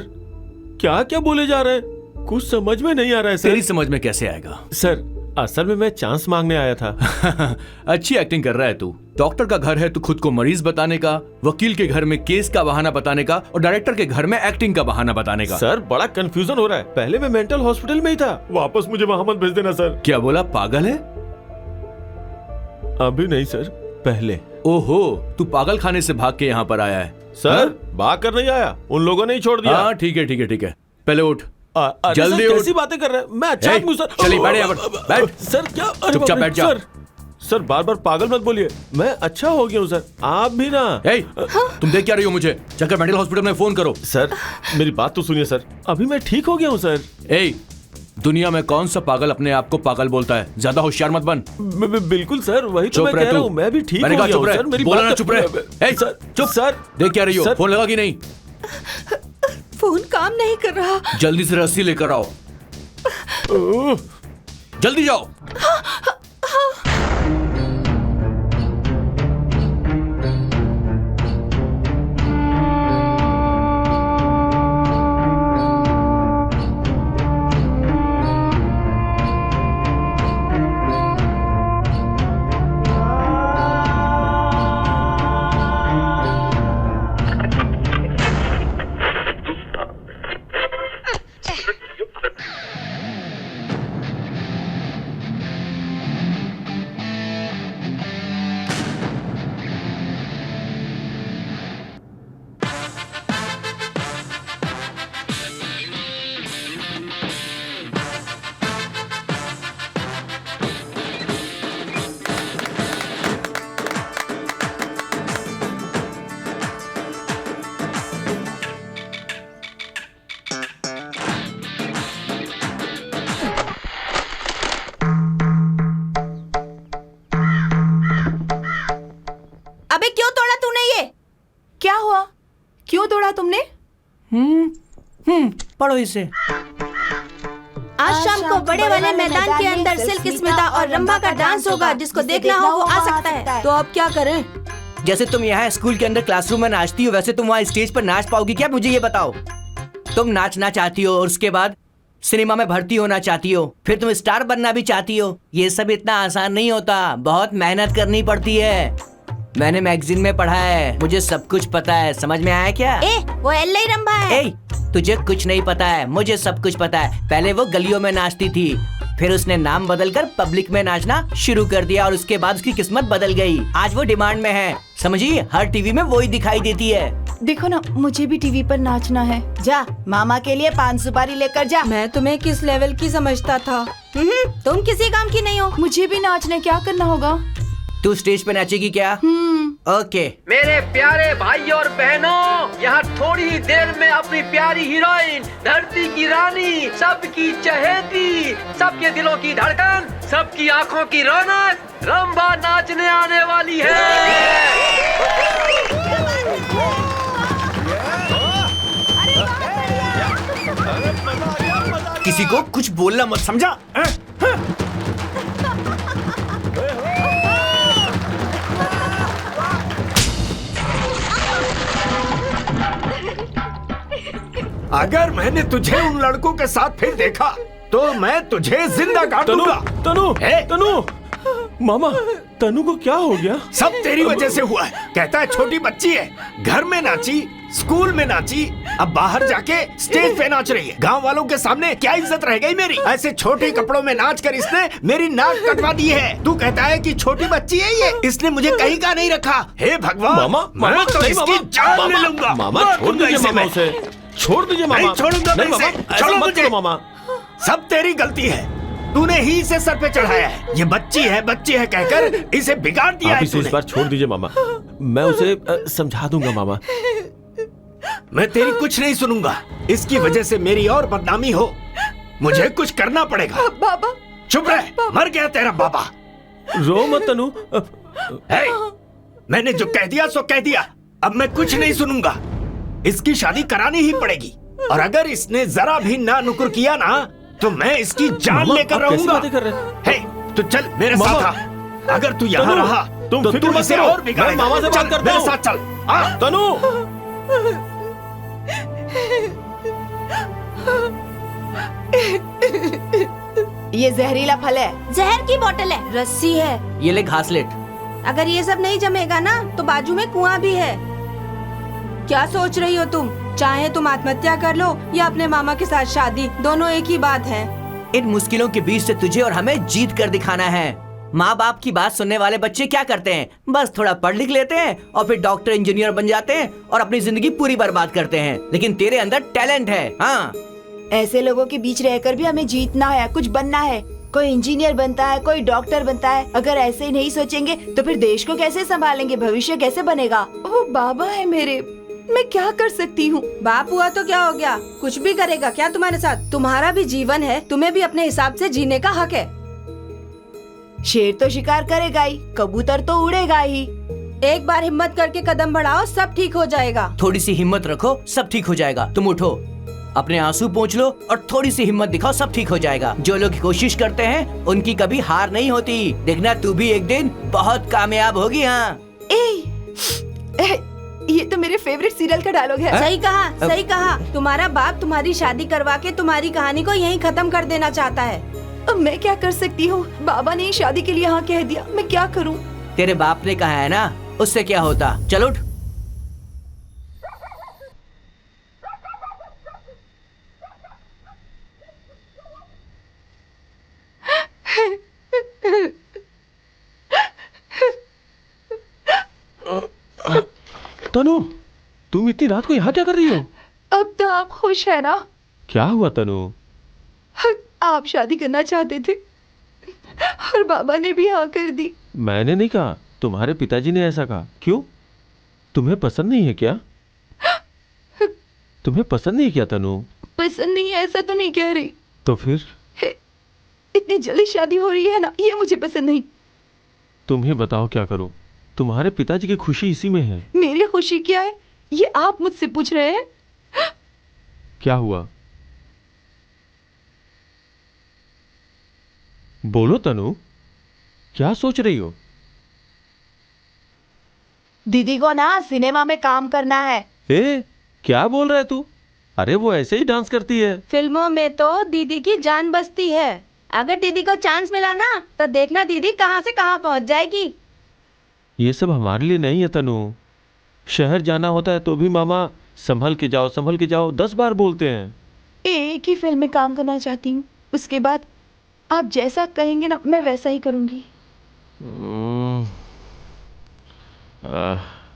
क्या क्या बोले जा रहे हैं? कुछ समझ में नहीं आ रहा है सर। तेरी समझ में कैसे आएगा? सर, असल में मैं चांस मांगने आया था। अच्छी एक्टिंग कर रहा है तू। डॉक्टर का घर है तो खुद को मरीज बताने का, वकील के घर में केस का बहाना बताने का, और डायरेक्टर के घर में एक्टिंग का बहाना बताने का। सर, बड़ा कंफ्यूजन हो रहा है। पहले मैं मेंटल हॉस्पिटल में ही था, वापस मुझे वहां मत भेज देना सर। क्या बोला, पागल है? अभी नहीं सर, पहले। ओहो, तू पागल खाने से भाग के यहाँ पर आया है? सर, भाग कर नहीं आया, उन लोगों ने ही छोड़ दिया। हाँ ठीक है ठीक है ठीक है, पहले उठ। अरे जल्दी सर, उठ। कैसी बातें कर रहे हैं? मैं अच्छा आदमी हूं सर। चलिए बैठ यहाँ पर, बैठ। सर क्या? अरे चुपचाप बाप रे, बैठ जा। सर बार बार पागल मत बोलिए, मैं अच्छा हो गया हूँ सर। आप भी ना। तुम देख क्या रही हो मुझे? जाकर मेंटल हॉस्पिटल में फोन करो। सर मेरी बात तो सुनिए सर, अभी मैं ठीक हो गया हूँ सर। दुनिया में कौन सा पागल अपने आप को पागल बोलता है? ज्यादा होशियार मत बन। बिल्कुल सर, वही तो मैं कह रहा हूँ। मैं भी ठीक हो गया हूँ सर। मेरी बोला ना, बात चुप रहे। सर, चुप। सर देख क्या रही हो? फोन लगा कि नहीं? फोन काम नहीं कर रहा। जल्दी से रस्सी लेकर आओ, जल्दी जाओ। अबे क्यों तोड़ा तूने ये? क्या हुआ? क्यों तोड़ा तुमने? पढ़ो इसे। आज शाम को बड़े वाले मैदान के अंदर सिल्क स्मिता और रंभा का डांस होगा, जिसको देखना हो वो आ सकता है। तो अब क्या करें? जैसे तुम यहाँ स्कूल के अंदर क्लासरूम में नाचती हो, वैसे तुम वहाँ स्टेज पर नाच पाओगी क्या? मुझे ये बताओ। तुम नाचना चाहती हो और उसके बाद सिनेमा में भर्ती होना चाहती हो, फिर तुम स्टार बनना भी चाहती हो। ये सब इतना आसान नहीं होता, बहुत मेहनत करनी पड़ती है। मैंने मैगजीन में पढ़ा है, मुझे सब कुछ पता है, समझ में आया क्या? वो एल्ले रंभा है। तुझे कुछ नहीं पता है, मुझे सब कुछ पता है। पहले वो गलियों में नाचती थी, फिर उसने नाम बदलकर पब्लिक में नाचना शुरू कर दिया और उसके बाद उसकी किस्मत बदल गई। आज वो डिमांड में है, समझी? हर टीवी में वो ही दिखाई देती है। देखो ना, मुझे भी टीवी पर नाचना है। जा, मामा के लिए 5 सुपारी लेकर जा। मैं तुम्हें किस लेवल की समझता था? तुम किसी काम की नहीं हो। मुझे भी नाचना, क्या करना होगा? तू स्टेज पे नाचेगी क्या? ओके। मेरे प्यारे भाई और बहनों, यहाँ थोड़ी ही देर में अपनी प्यारी हीरोइन, धरती की रानी, सबकी चहेती, सबके दिलों की धड़कन, सबकी आंखों की रौनक रंभा नाचने आने वाली है। किसी को कुछ बोलना मत, समझा? अगर मैंने तुझे उन लड़कों के साथ फिर देखा तो मैं तुझे जिंदा काट दूंगा। तनु, ए? तनु, मामा, तनु को क्या हो गया? सब तेरी वजह से हुआ है। कहता है छोटी बच्ची है, घर में नाची, स्कूल में नाची, अब बाहर जाके स्टेज पे नाच रही है। गांव वालों के सामने क्या इज्जत रह गई मेरी? ऐसे छोटे कपड़ों में नाच कर इसने मेरी नाक कटवा दी है। तू कहता है कि छोटी बच्ची है ये, इसने मुझे कहीं का नहीं रखा। हे भगवान, मामा, मैं तो नहीं, इसकी मामा, जान ले मामा, लूंगा। मामा, मार छोड़ दूंगा दीजिए इसे मामा मैं। उसे, छोड़ दीजिए मामा। नहीं छोड़ूंगा मैं नहीं, इसे। मामा, ऐसा छोड़ो मत मुझे। करो मामा। सब तेरी गलती है, तूने ही इसे सर पे चढ़ाया है। ये बच्ची है कहकर इसे बिगाड़ दिया आप है इसे इस तूने। बार छोड़ दीजिए मामा, मैं उसे समझा दूंगा मामा। मैं तेरी कुछ नहीं सुनूंगा। इसकी वजह से मेरी और बदनामी हो, मुझे कुछ करना पड़ेगा। बाबा, चुप रह, मर गया तेरा बाबा। रो मत तनु। है, मैंने जो कह दिया सो कह दिया, अब मैं कुछ नहीं सुनूंगा। इसकी शादी करानी ही पड़ेगी, और अगर इसने जरा भी ना नुकुर किया ना तो मैं इसकी जान मामा, लेकर आप कैसी रहूंगा। बातें कर रहे हैं? हे, तू चल मेरे मामा, साथ आ। अगर तू यहाँ तनु, रहा तुम तो फिक्र तू मत इसे करो, और बिगाड़ेगा। मैं मामा से बात चल करता मेरे हूँ। साथ चल। आ। तनु, ये जहरीला फल है। जहर की बोतल है, रस्सी है। ये ले घासलेट। अगर ये सब नहीं जमेगा ना तो बाजू में कुआं भी है। क्या सोच रही हो तुम? चाहे तुम आत्महत्या कर लो या अपने मामा के साथ शादी, दोनों एक ही बात है। इन मुश्किलों के बीच से तुझे और हमें जीत कर दिखाना है। माँ बाप की बात सुनने वाले बच्चे क्या करते हैं? बस थोड़ा पढ़ लिख लेते हैं और फिर डॉक्टर इंजीनियर बन जाते हैं और अपनी जिंदगी पूरी बर्बाद करते हैं। लेकिन तेरे अंदर टैलेंट है। हाँ, ऐसे लोगों के बीच रहकर भी हमें जीतना है, कुछ बनना है। कोई इंजीनियर बनता है, कोई डॉक्टर बनता है। अगर ऐसे ही नहीं सोचेंगे तो फिर देश को कैसे संभालेंगे, भविष्य कैसे बनेगा? वो बाबा है मेरे, मैं क्या कर सकती हूँ? बाप हुआ तो क्या हो गया, कुछ भी करेगा क्या तुम्हारे साथ? तुम्हारा भी जीवन है, तुम्हें भी अपने हिसाब से जीने का हक है। शेर तो शिकार करेगा ही, कबूतर तो उड़ेगा ही। एक बार हिम्मत करके कदम बढ़ाओ, सब ठीक हो जाएगा। थोड़ी सी हिम्मत रखो, सब ठीक हो जाएगा। तुम उठो, अपने आंसू पोंछ लो और थोड़ी सी हिम्मत दिखाओ, सब ठीक हो जाएगा। जो लोग कोशिश करते हैं उनकी कभी हार नहीं होती। देखना तू भी एक दिन बहुत कामयाब होगी। हाँ, ये तो मेरे फेवरेट सीरियल का डायलॉग है। सही कहा, सही कहा। तुम्हारा बाप तुम्हारी शादी करवा के तुम्हारी कहानी को यहीं खत्म कर देना चाहता है। अब मैं क्या कर सकती हूँ? बाबा ने ही शादी के लिए हाँ कह दिया, मैं क्या करूँ? तेरे बाप ने कहा है ना, उससे क्या होता। चल उठ। तनु, तुम इतनी रात को यहाँ क्या कर रही हो? अब तो आप खुश है ना? क्या हुआ तनु? आप शादी करना चाहते थे और बाबा ने भी हाँ कर दी। मैंने नहीं कहा, तुम्हारे पिताजी ने ऐसा कहा। क्यों, तुम्हें पसंद नहीं है क्या? तुम्हें पसंद नहीं है क्या तनु? पसंद नहीं है ऐसा तो नहीं कह रही, तो फिर इतनी जल्दी शादी हो रही है ना, ये मुझे पसंद नहीं। तुम ही बताओ क्या करूं? तुम्हारे पिताजी की खुशी इसी में है। मेरी खुशी क्या है ये आप मुझसे पूछ रहे हैं? क्या हुआ, बोलो तनु, क्या सोच रही हो? दीदी को ना सिनेमा में काम करना है। ए, क्या बोल रहा है तू? अरे वो ऐसे ही डांस करती है। फिल्मों में तो दीदी की जान बसती है। अगर दीदी को चांस मिला ना तो देखना दीदी कहाँ से कहाँ पहुँच जाएगी। ये सब हमारे लिए नहीं है तनु। शहर जाना होता है तो भी मामा संभल के जाओ 10 बार बोलते हैं। एक ही फिल्म में काम करना चाहती हूँ, उसके बाद आप जैसा कहेंगे ना मैं वैसा ही करूँगी।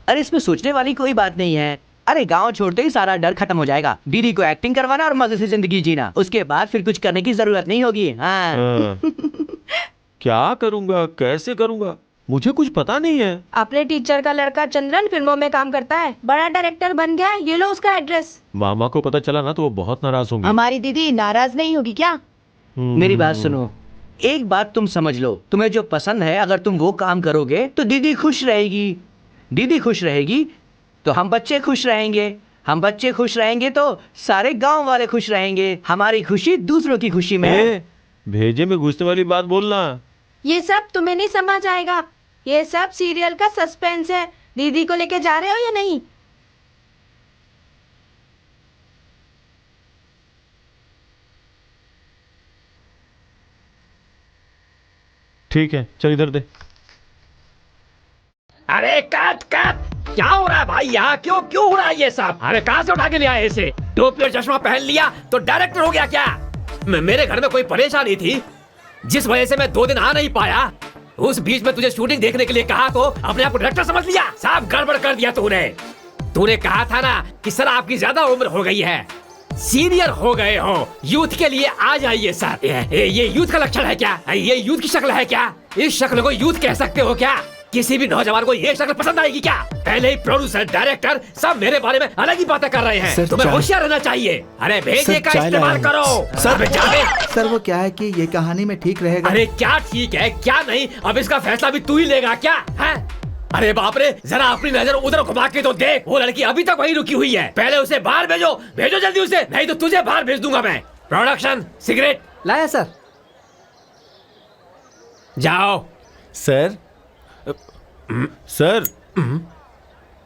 अरे इसमें सोचने वाली कोई बात नहीं है। अरे गांव छोड़ते ही सारा डर खत्म हो जाएगा। दीदी को एक्टिंग करवाना और मजे से जिंदगी जीना, उसके बाद फिर कुछ करने की जरूरत नहीं होगी। हाँ। क्या करूंगा, कैसे करूंगा, मुझे कुछ पता नहीं है। अपने टीचर का लड़का चंद्रन फिल्मों में काम करता है, बड़ा डायरेक्टर बन गया है। ये लो उसका एड्रेस। मामा को पता चला ना तो वो बहुत नाराज होंगे। हमारी दीदी नाराज नहीं होगी क्या? मेरी बात सुनो, एक बात तुम समझ लो, तुम्हें जो पसंद है अगर तुम वो काम करोगे तो दीदी खुश रहेगी। दीदी खुश रहेगी तो हम बच्चे खुश रहेंगे, हम बच्चे खुश रहेंगे तो सारे गांव वाले खुश रहेंगे। हमारी खुशी दूसरों की खुशी में है। भेजे में घुसने वाली बात बोलना। ये सब तुम्हें नहीं समझ आएगा। ये सब सीरियल का सस्पेंस है। दीदी को लेके जा रहे हो या नहीं? ठीक है, चल इधर दे। अरे कट क्या हो रहा है भाई यहाँ? क्यों हो रहा है ये सब? अरे कहाँ से उठा के लिया है इसे? टोपी और चश्मा पहन लिया तो डायरेक्टर हो गया क्या? मेरे घर में कोई परेशानी थी जिस वजह से मैं 2 दिन आ नहीं पाया। उस बीच में तुझे शूटिंग देखने के लिए कहा तो अपने आप को डायरेक्टर समझ लिया। सब गड़बड़ कर दिया तूने कहा था ना कि सर आपकी ज्यादा उम्र हो गई है, सीनियर हो गए हो, यूथ के लिए आ जाइए सर। ये यूथ का लक्षण है क्या? ये यूथ की शक्ल है क्या? इस शक्ल को यूथ कह सकते हो क्या? किसी भी नौजवान को ये शक्ल पसंद आएगी क्या? पहले ही प्रोड्यूसर डायरेक्टर सब मेरे बारे में अलग ही बातें कर रहे हैं। तुम्हें होशियार रहना चाहिए। अरे भेजे का इस्तेमाल करो सर। वो क्या है कि ये कहानी में ठीक रहेगा? अरे क्या ठीक है क्या नहीं, अब इसका फैसला भी तू ही लेगा क्या है? अरे बाप रे, जरा अपनी नजर उधर घुमा के तो देख। वो लड़की अभी तक वहीं रुकी हुई है। पहले उसे बाहर भेजो जल्दी उसे, नहीं तो तुझे बाहर भेज दूंगा मैं। प्रोडक्शन सिगरेट लाया सर। जाओ। सर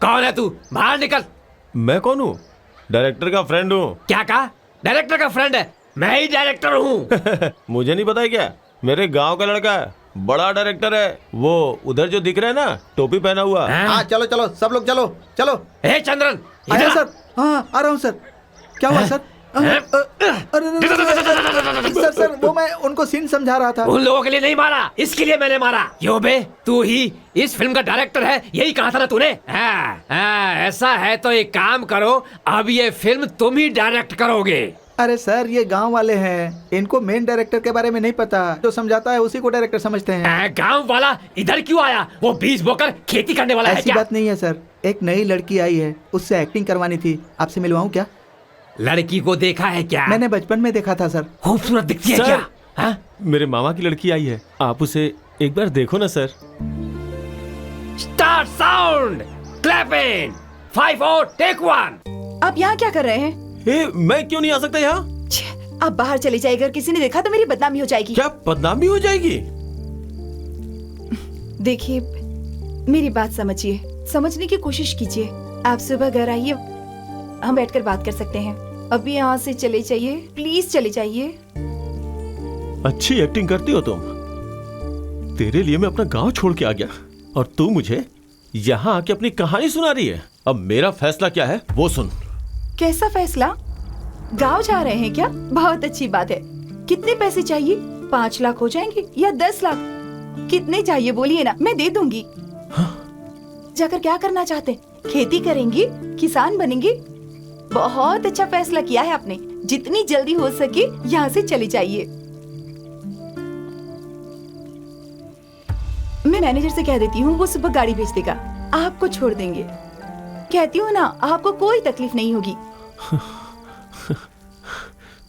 कौन है तू? बाहर निकल। मैं कौन हूँ? डायरेक्टर का फ्रेंड हूँ। क्या कहा? डायरेक्टर का फ्रेंड है? मैं ही डायरेक्टर हूँ। मुझे नहीं पता है क्या? मेरे गांव का लड़का है, बड़ा डायरेक्टर है। वो उधर जो दिख रहा है ना, टोपी पहना हुआ। हाँ चलो सब लोग चलो। हे चंद्रन, आया सर। हाँ आ रहा हूँ सर। क्या हुआ सर? अरे सर वो मैं उनको सीन समझा रहा था। उन लोगों के लिए नहीं मारा, इसके लिए मैंने मारा। क्यों बे, तू ही इस फिल्म का डायरेक्टर है, यही कहा था ना तूने? ऐसा है तो एक काम करो, अब ये फिल्म तुम ही डायरेक्ट करोगे। अरे सर ये गांव वाले हैं, इनको मेन डायरेक्टर के बारे में नहीं पता। जो समझाता है उसी को डायरेक्टर समझते हैं। गांव वाला इधर क्यों आया? वो बीज बोकर खेती करने वाला है ऐसी क्या? बात नहीं है सर, एक नई लड़की आई है, उससे एक्टिंग करवानी थी। आपसे मिलवाऊं क्या? लड़की को देखा है क्या? मैंने बचपन में देखा था सर। खूबसूरत दिखती है सर, क्या? हाँ? मेरे मामा की लड़की आई है, आप उसे एक बार देखो ना sir. Start sound, clapping, 5 4 take 1। आप यहाँ क्या कर रहे हैं? मैं क्यों नहीं आ सकता यहाँ? आप बाहर चले जाइए, अगर किसी ने देखा तो मेरी बदनामी हो जाएगी। क्या बदनामी हो जाएगी? देखिए मेरी बात समझिए, समझने की कोशिश कीजिए। आप सुबह घर आइए, हम बैठकर बात कर सकते हैं। अभी यहाँ से चले जाइए, प्लीज चले जाइए। अच्छी एक्टिंग करती हो तुम। तेरे लिए मैं अपना गांव छोड़ के आ गया और तू मुझे यहाँ आके अपनी कहानी सुना रही है। अब मेरा फैसला क्या है वो सुन। कैसा फैसला? गाँव जा रहे हैं क्या? बहुत अच्छी बात है। कितने पैसे चाहिए? 5 लाख हो जाएंगे या 10 लाख? कितने चाहिए बोलिए ना, मैं दे दूंगी। जाकर क्या करना चाहते हैं? खेती करेंगी, किसान बनेंगी? बहुत अच्छा फैसला किया है आपने। जितनी जल्दी हो सके यहाँ से चले जाइए। मैं मैनेजर से कह देती हूँ, वो सुबह गाड़ी भेज देगा, आपको छोड़ देंगे। कहती हूँ ना, आपको कोई तकलीफ नहीं होगी।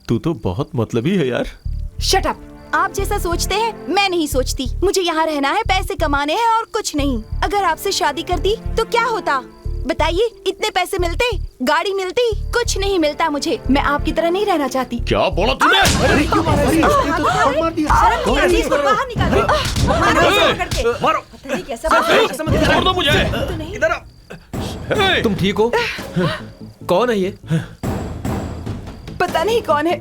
तू तो बहुत मतलबी है यार। Shut up. आप जैसा सोचते हैं मैं नहीं सोचती। मुझे यहाँ रहना है, पैसे कमाने हैं और कुछ नहीं। अगर आपसे शादी करती तो क्या होता बताइए? इतने पैसे मिलते, गाड़ी मिलती, कुछ नहीं मिलता मुझे। मैं आपकी तरह नहीं रहना चाहती। क्या बोला तूने? छोड़ दो मुझे। तुम ठीक हो? कौन है ये? पता नहीं कौन है,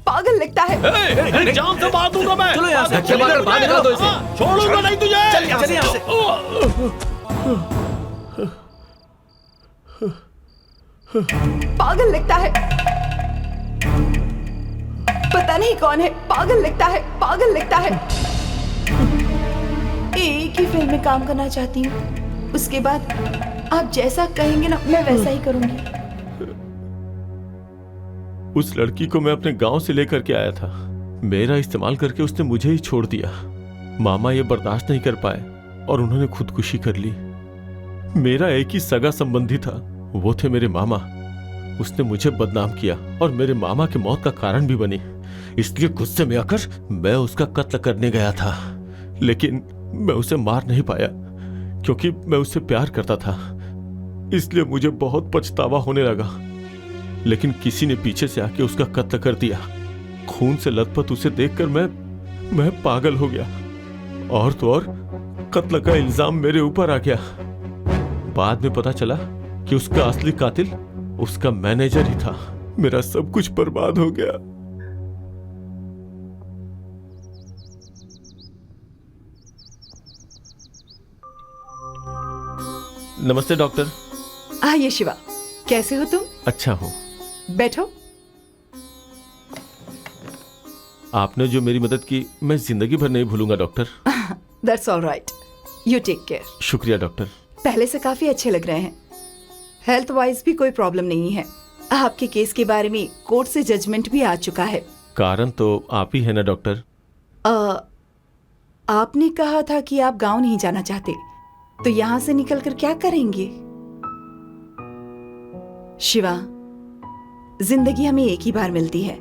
पागल लगता है। जान से मार दूंगा मैं। चलो यहाँ से, बाहर निकाल दो इसे। छोड़ूंगा नहीं तुझे। चलिए यहाँ से। पागल लगता है, पता नहीं कौन है, पागल लगता है, पागल लगता है। एक ही फिल्म में काम करना चाहती हूँ, उसके बाद आप जैसा कहेंगे ना मैं वैसा ही करूंगी। उस लड़की को मैं अपने गांव से लेकर के आया था। मेरा इस्तेमाल करके उसने मुझे ही छोड़ दिया। मामा ये बर्दाश्त नहीं कर पाए और उन्होंने खुदकुशी कर ली। मेरा एक ही सगा संबंधी था, वो थे मेरे मामा। उसने मुझे बदनाम किया और मेरे मामा की मौत का कारण भी बनी। इसलिए गुस्से में आकर मैं उसका कत्ल करने गया था, लेकिन मैं उसे मार नहीं पाया क्योंकि मैं उससे प्यार करता था। इसलिए मुझे बहुत पछतावा होने लगा, लेकिन किसी ने पीछे से आके उसका कत्ल कर दिया। खून से लथपथ उसे देखकर मैं पागल हो गया और तो और कत्ल का इल्जाम मेरे ऊपर आ गया। बाद में पता चला कि उसका असली कातिल उसका मैनेजर ही था। मेरा सब कुछ बर्बाद हो गया। नमस्ते डॉक्टर। आइए शिवा, कैसे हो तुम? अच्छा हूं। बैठो। आपने जो मेरी मदद की मैं जिंदगी भर नहीं भूलूंगा doctor. That's all right, you take care. शुक्रिया डॉक्टर। पहले से काफी अच्छे लग रहे हैं। हेल्थ वाइज भी कोई प्रॉब्लम नहीं है। आपके केस के बारे में कोर्ट से जजमेंट भी आ चुका है। कारण तो आप ही है ना डॉक्टर। आपने कहा था कि आप गांव नहीं जाना चाहते, तो यहां से निकलकर क्या करेंगे? शिवा, जिंदगी हमें एक ही बार मिलती है,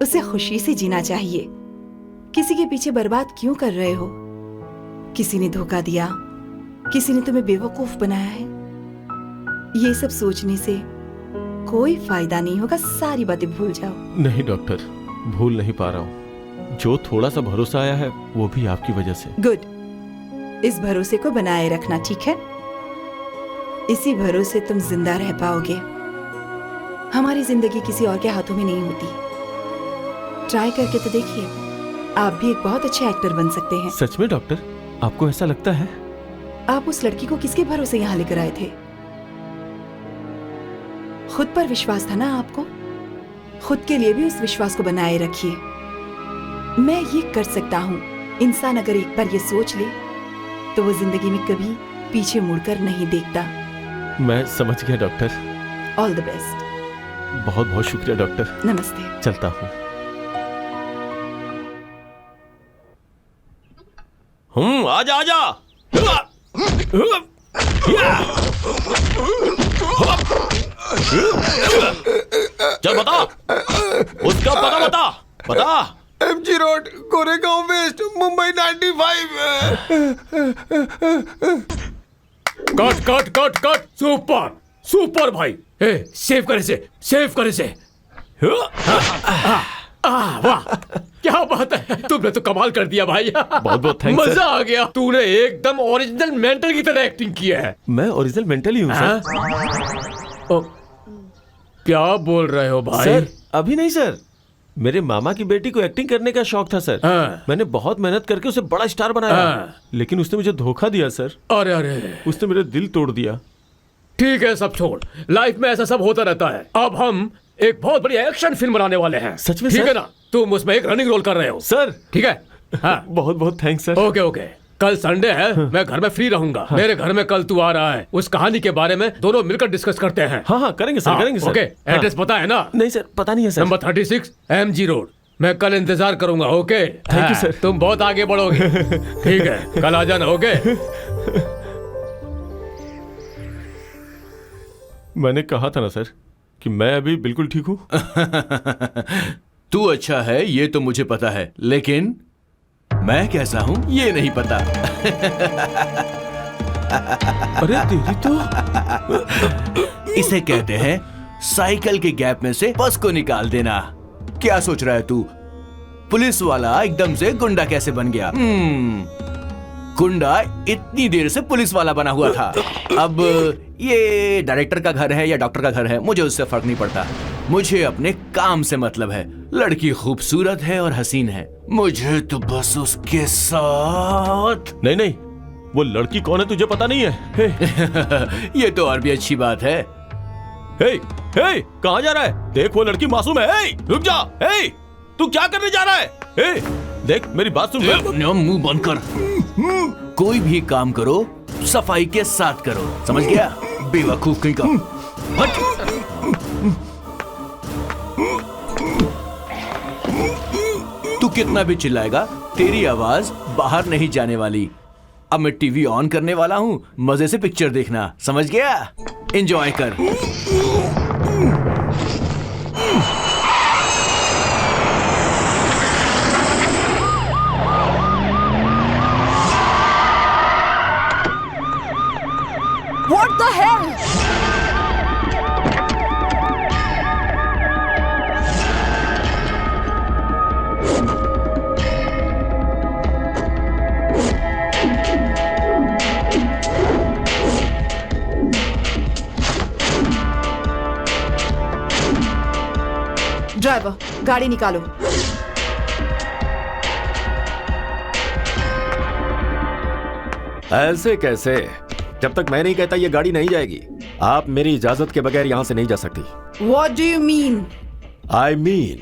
उसे खुशी से जीना चाहिए। किसी के पीछे बर्बाद क्यों कर रहे हो? किसी ने धोखा दिया, किसी ने तुम्हें बेवकूफ बनाया है। ये सब सोचने से कोई फायदा नहीं होगा। सारी बातें भूल जाओ। नहीं डॉक्टर, भूल नहीं पा रहा हूँ। जो थोड़ा सा भरोसा आया है वो भी आपकी वजह से। गुड, इस भरोसे को बनाए रखना, ठीक है? इसी भरोसे तुम जिंदा रह पाओगे। हमारी जिंदगी किसी और के हाथों में नहीं होती। ट्राई करके तो देखिए, आप भी एक बहुत अच्छे एक्टर बन सकते हैं। सच में डॉक्टर, आपको ऐसा लगता है? आप उस लड़की को किसके भरोसे यहाँ लेकर आए थे? खुद पर विश्वास था ना आपको? खुद के लिए भी उस विश्वास को बनाए रखिए। मैं ये कर सकता हूँ। इंसान अगर एक बार ये सोच ले तो वो जिंदगी में कभी पीछे मुड़कर नहीं देखता। मैं समझ गया डॉक्टर। All the best. बहुत बहुत शुक्रिया डॉक्टर। नमस्ते। चलता हूँ। आजा आजा। चल बता, उसका पता बता, बता। MG road, Goregaon west, Mumbai 95। Cut cut cut cut. Super super भाई। सेव करे से, सेव करे से। वाह, क्या बात है, तुमने तो कमाल कर दिया भाई। बहुत बहुत थैंक्स। मजा आ गया। तूने एकदम ओरिजिनल मेंटल की तरह एक्टिंग किया है। मैं ओरिजिनल मेंटल ही हूँ सर। क्या बोल रहे हो भाई? सर अभी नहीं सर, मेरे मामा की बेटी को एक्टिंग करने का शौक था सर। मैंने बहुत मेहनत करके उसे बड़ा स्टार बनाया, लेकिन उसने मुझे धोखा दिया सर। अरे अरे, उसने मेरे दिल तोड़ दिया। ठीक है, सब छोड़। लाइफ में ऐसा सब होता रहता है। अब हम एक बहुत बड़ी एक्शन फिल्म बनाने वाले हैं। सच में ठीक सर? है ना? तुम उसमें एक रनिंग रोल कर रहे हो सर। ठीक है? हाँ। बहुत बहुत थैंक्स सर। Okay okay. कल संडे है, मैं घर में फ्री रहूंगा। मेरे घर में कल तू आ रहा है। उस कहानी के बारे में दोनों मिलकर डिस्कस करते हैं। हाँ हाँ करेंगे सर, करेंगे सर। ओके, एड्रेस पता है ना? नहीं सर, पता नहीं है सर। Number 36 MG road. मैं कल इंतजार करूंगा। ओके? Thank you sir. तुम बहुत आगे बढ़ोगे। ठीक है, कल आ जाना। ओके? मैंने कहा था ना सर कि मैं अभी बिल्कुल ठीक हूँ। तू अच्छा है ये तो मुझे पता है, लेकिन मैं कैसा हूं ये नहीं पता। अरे तेरी तो। इसे कहते हैं साइकिल के गैप में से बस को निकाल देना। क्या सोच रहा है तू? पुलिस वाला एकदम से गुंडा कैसे बन गया? गुंडा इतनी देर से पुलिस वाला बना हुआ था। अब ये डायरेक्टर का घर है या डॉक्टर का घर है, मुझे उससे फर्क नहीं पड़ता। मुझे अपने काम से मतलब है। लड़की खूबसूरत है और हसीन है, मुझे तो बस उसके साथ। नहीं नहीं, वो लड़की कौन है तुझे पता नहीं है? हे, ये तो और भी अच्छी बात है। हे, हे, कहाँ जा रहा है? देख वो लड़की मासूम है। हे, रुक जा। हे, तू क्या करने जा रहा है? हे, देख मेरी बात सुन। मुंह बंद कर। कोई भी काम करो सफाई के साथ करो, समझ गया? बेवकूफ कहीं का। हट। तू कितना भी चिल्लाएगा तेरी आवाज बाहर नहीं जाने वाली। अब मैं टीवी ऑन करने वाला हूँ, मजे से पिक्चर देखना, समझ गया? एंजॉय कर। What the hell? ड्राइवर, गाड़ी निकालो। ऐसे कैसे? जब तक मैं नहीं कहता ये गाड़ी नहीं जाएगी। आप मेरी इजाजत के बगैर यहां से नहीं जा सकती। What do you mean? I mean,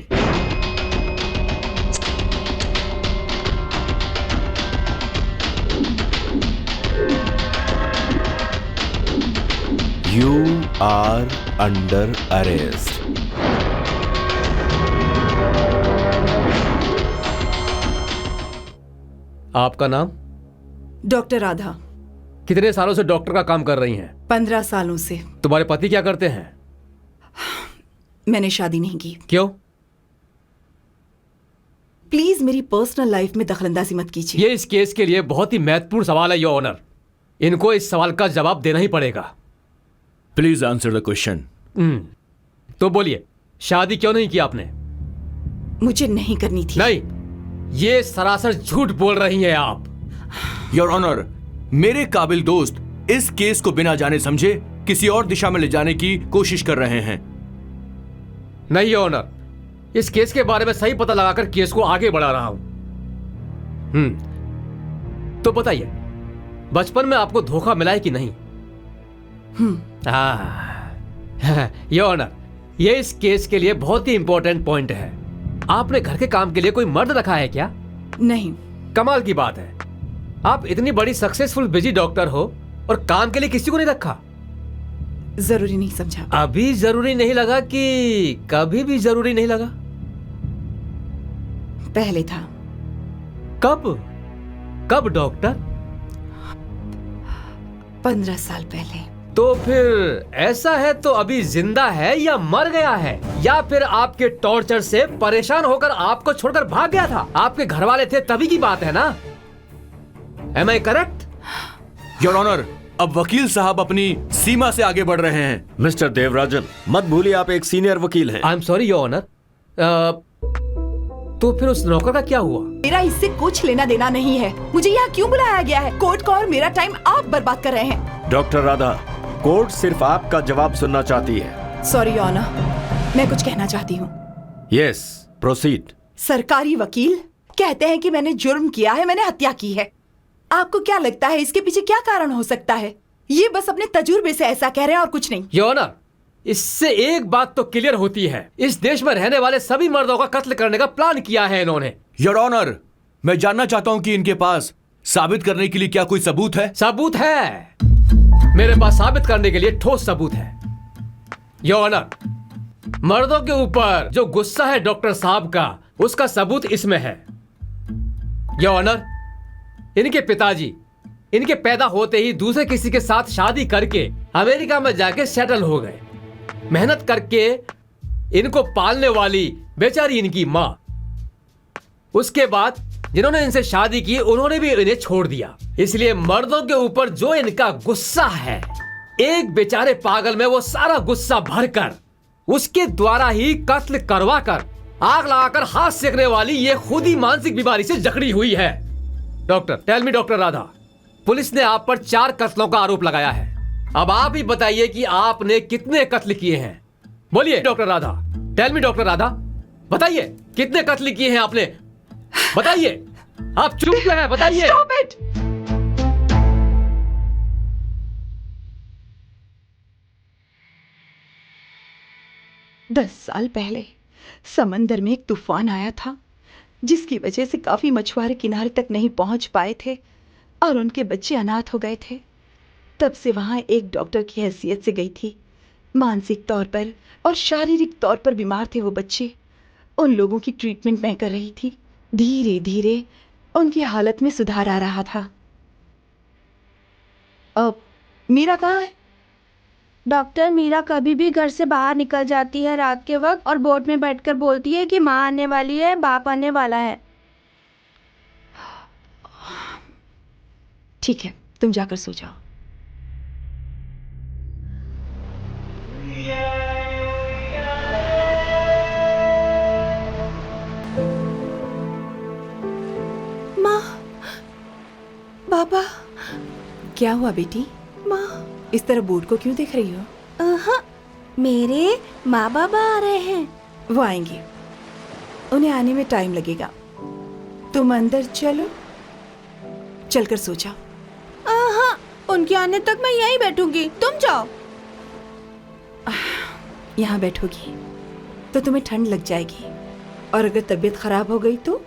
you are under arrest. आपका नाम? डॉक्टर राधा। कितने सालों से डॉक्टर का काम कर रही हैं? 15 सालों से। तुम्हारे पति क्या करते हैं? मैंने शादी नहीं की। क्यों? प्लीज मेरी पर्सनल लाइफ में दखलंदाजी मत कीजिए। ये इस केस के लिए बहुत ही महत्वपूर्ण सवाल है योर ऑनर। इनको इस सवाल का जवाब देना ही पड़ेगा। Please answer the question. तो बोलिए, शादी क्यों नहीं की आपने? मुझे नहीं करनी थी। नहीं, ये सरासर झूठ बोल रही हैं आप। योर ऑनर, मेरे काबिल दोस्त इस केस को बिना जाने समझे किसी और दिशा में ले जाने की कोशिश कर रहे हैं। नहीं योर ऑनर, इस केस के बारे में सही पता लगाकर केस को आगे बढ़ा रहा हूं। तो बताइए, बचपन में आपको धोखा मिला है कि नहीं? योर ऑनर, ये इस केस के लिए बहुत ही इंपॉर्टेंट पॉइंट है। आपने घर के काम के लिए कोई मर्द रखा है क्या? नहीं। कमाल की बात है, आप इतनी बड़ी सक्सेसफुल बिजी डॉक्टर हो और काम के लिए किसी को नहीं रखा। जरूरी नहीं समझा। अभी जरूरी नहीं लगा कि कभी भी जरूरी नहीं लगा? पहले था। कब? कब डॉक्टर? 15 साल पहले। तो फिर ऐसा है तो अभी जिंदा है या मर गया है, या फिर आपके टॉर्चर से परेशान होकर आपको छोड़कर भाग गया था? आपके घर वाले थे तभी की बात है ना? Am I correct? Your honour, अब वकील साहब अपनी सीमा से आगे बढ़ रहे हैं। मिस्टर देवराजन, मत भूलिए आप एक सीनियर वकील हैं। I am sorry your honour. तो फिर उस नौकर का क्या हुआ? मेरा इससे कुछ लेना देना नहीं है। मुझे यहाँ क्यों बुलाया गया है? कोर्ट का और मेरा टाइम आप बर्बाद कर रहे हैं। डॉक्टर राधा, कोर्ट सिर्फ आपका जवाब सुनना चाहती है। सॉरी ऑनर, मैं कुछ कहना चाहती हूँ। Yes, proceed. सरकारी वकील कहते हैं कि मैंने जुर्म किया है, मैंने हत्या की है। आपको क्या लगता है इसके पीछे क्या कारण हो सकता है? ये बस अपने तजुर्बे से ऐसा कह रहे हैं और कुछ नहीं। योर ऑनर, इससे एक बात तो क्लियर होती है, इस देश में रहने वाले सभी मर्दों का कत्ल करने का प्लान किया है इन्होंने। योर ऑनर, मैं जानना चाहता हूं कि इनके पास साबित करने के लिए क्या कोई सबूत है? सबूत है, मेरे पास साबित करने के लिए ठोस सबूत है। योर ऑनर, मर्दों के ऊपर जो गुस्सा है डॉक्टर साहब का, उसका सबूत इसमें है। योर ऑनर, इनके पिताजी इनके पैदा होते ही दूसरे किसी के साथ शादी करके अमेरिका में जाके सेटल हो गए। मेहनत करके इनको पालने वाली बेचारी इनकी मां, उसके बाद जिन्होंने इनसे शादी की उन्होंने भी इन्हें छोड़ दिया। इसलिए मर्दों के ऊपर जो इनका गुस्सा है, एक बेचारे पागल में वो सारा गुस्सा भरकर उसके द्वारा ही कत्ल करवाकर आग लगाकर हाथ सेकने वाली ये खुद ही मानसिक बीमारी से जकड़ी हुई है। Doctor, tell me doctor Radha, police ने आप पर 4 कत्लों का आरोप लगाया है। अब आप ही बताइए कि आपने कितने कत्ल किए हैं? बोलिए doctor Radha, tell me doctor Radha, बताइए कितने कत्ल किए हैं आपने? बताइए, आप चुप क्यों हैं? बताइए। Stop it! 10 साल पहले समंदर में एक तूफान आया था जिसकी वजह से काफी मछुआरे किनारे तक नहीं पहुंच पाए थे और उनके बच्चे अनाथ हो गए थे। तब से वहां एक डॉक्टर की हैसियत से गई थी। मानसिक तौर पर और शारीरिक तौर पर बीमार थे वो बच्चे। उन लोगों की ट्रीटमेंट मैं कर रही थी। धीरे धीरे उनकी हालत में सुधार आ रहा था। अब मीरा कहाँ है? डॉक्टर, मीरा कभी भी घर से बाहर निकल जाती है रात के वक्त और बोट में बैठकर बोलती है कि माँ आने वाली है, बाप आने वाला है। ठीक है, तुम जाकर सो जाओ। माँ, बाबा। क्या हुआ बेटी? माँ, इस तरह बोर्ड को क्यों देख रही हो? मेरे माँ बाबा आ रहे हैं। वो आएंगे, उन्हें आने में टाइम लगेगा। तुम अंदर चलो, चलकर सो जाओ। उनके आने तक मैं यहीं बैठूंगी, तुम जाओ। यहाँ बैठोगी तो तुम्हें ठंड लग जाएगी और अगर तबीयत खराब हो गई तो?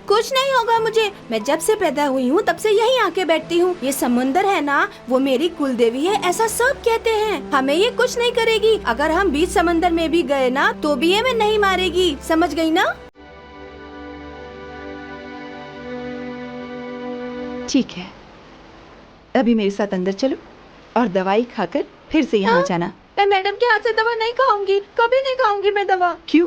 कुछ नहीं होगा मुझे। मैं जब से पैदा हुई हूँ तब से यहीं आके बैठती हूँ। ये समुंदर है ना, वो मेरी कुल देवी है, ऐसा सब कहते हैं। हमें ये कुछ नहीं करेगी। अगर हम बीच समंदर में भी गए ना तो भी ये हमें नहीं मारेगी, समझ गई ना? ठीक है, अभी मेरे साथ अंदर चलो और दवाई खाकर फिर से यहाँ जाना। मैं मैडम के हाथ से दवा नहीं खाऊंगी, कभी नहीं खाऊंगी मैं दवा। क्यों?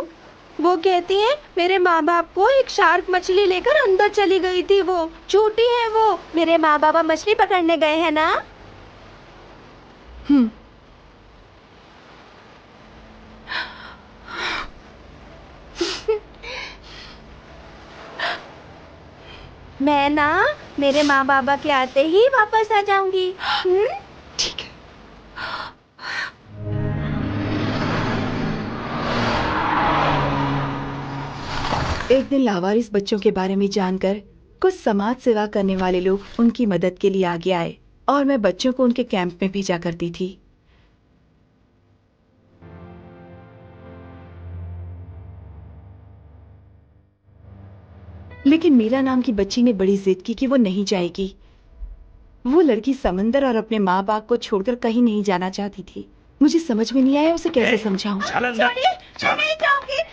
वो कहती हैं मेरे माँ बाप को एक शार्क मछली लेकर अंदर चली गई थी। वो झूठी है। वो मेरे माँ बाबा मछली पकड़ने गए हैं ना। मैं ना मेरे माँ बाबा के आते ही वापस आ जाऊंगी। ठीक है। एक दिन लावारिस बच्चों के बारे में जानकर कुछ समाज सेवा करने वाले लोग उनकी मदद के लिए आगे आए और मैं बच्चों को उनके कैंप में भेजा करती थी। लेकिन मीरा नाम की बच्ची ने बड़ी जिद की कि वो नहीं जाएगी। वो लड़की समंदर और अपने माँ बाप को छोड़कर कहीं नहीं जाना चाहती थी। मुझे समझ में नहीं आया उसे कैसे समझाऊं।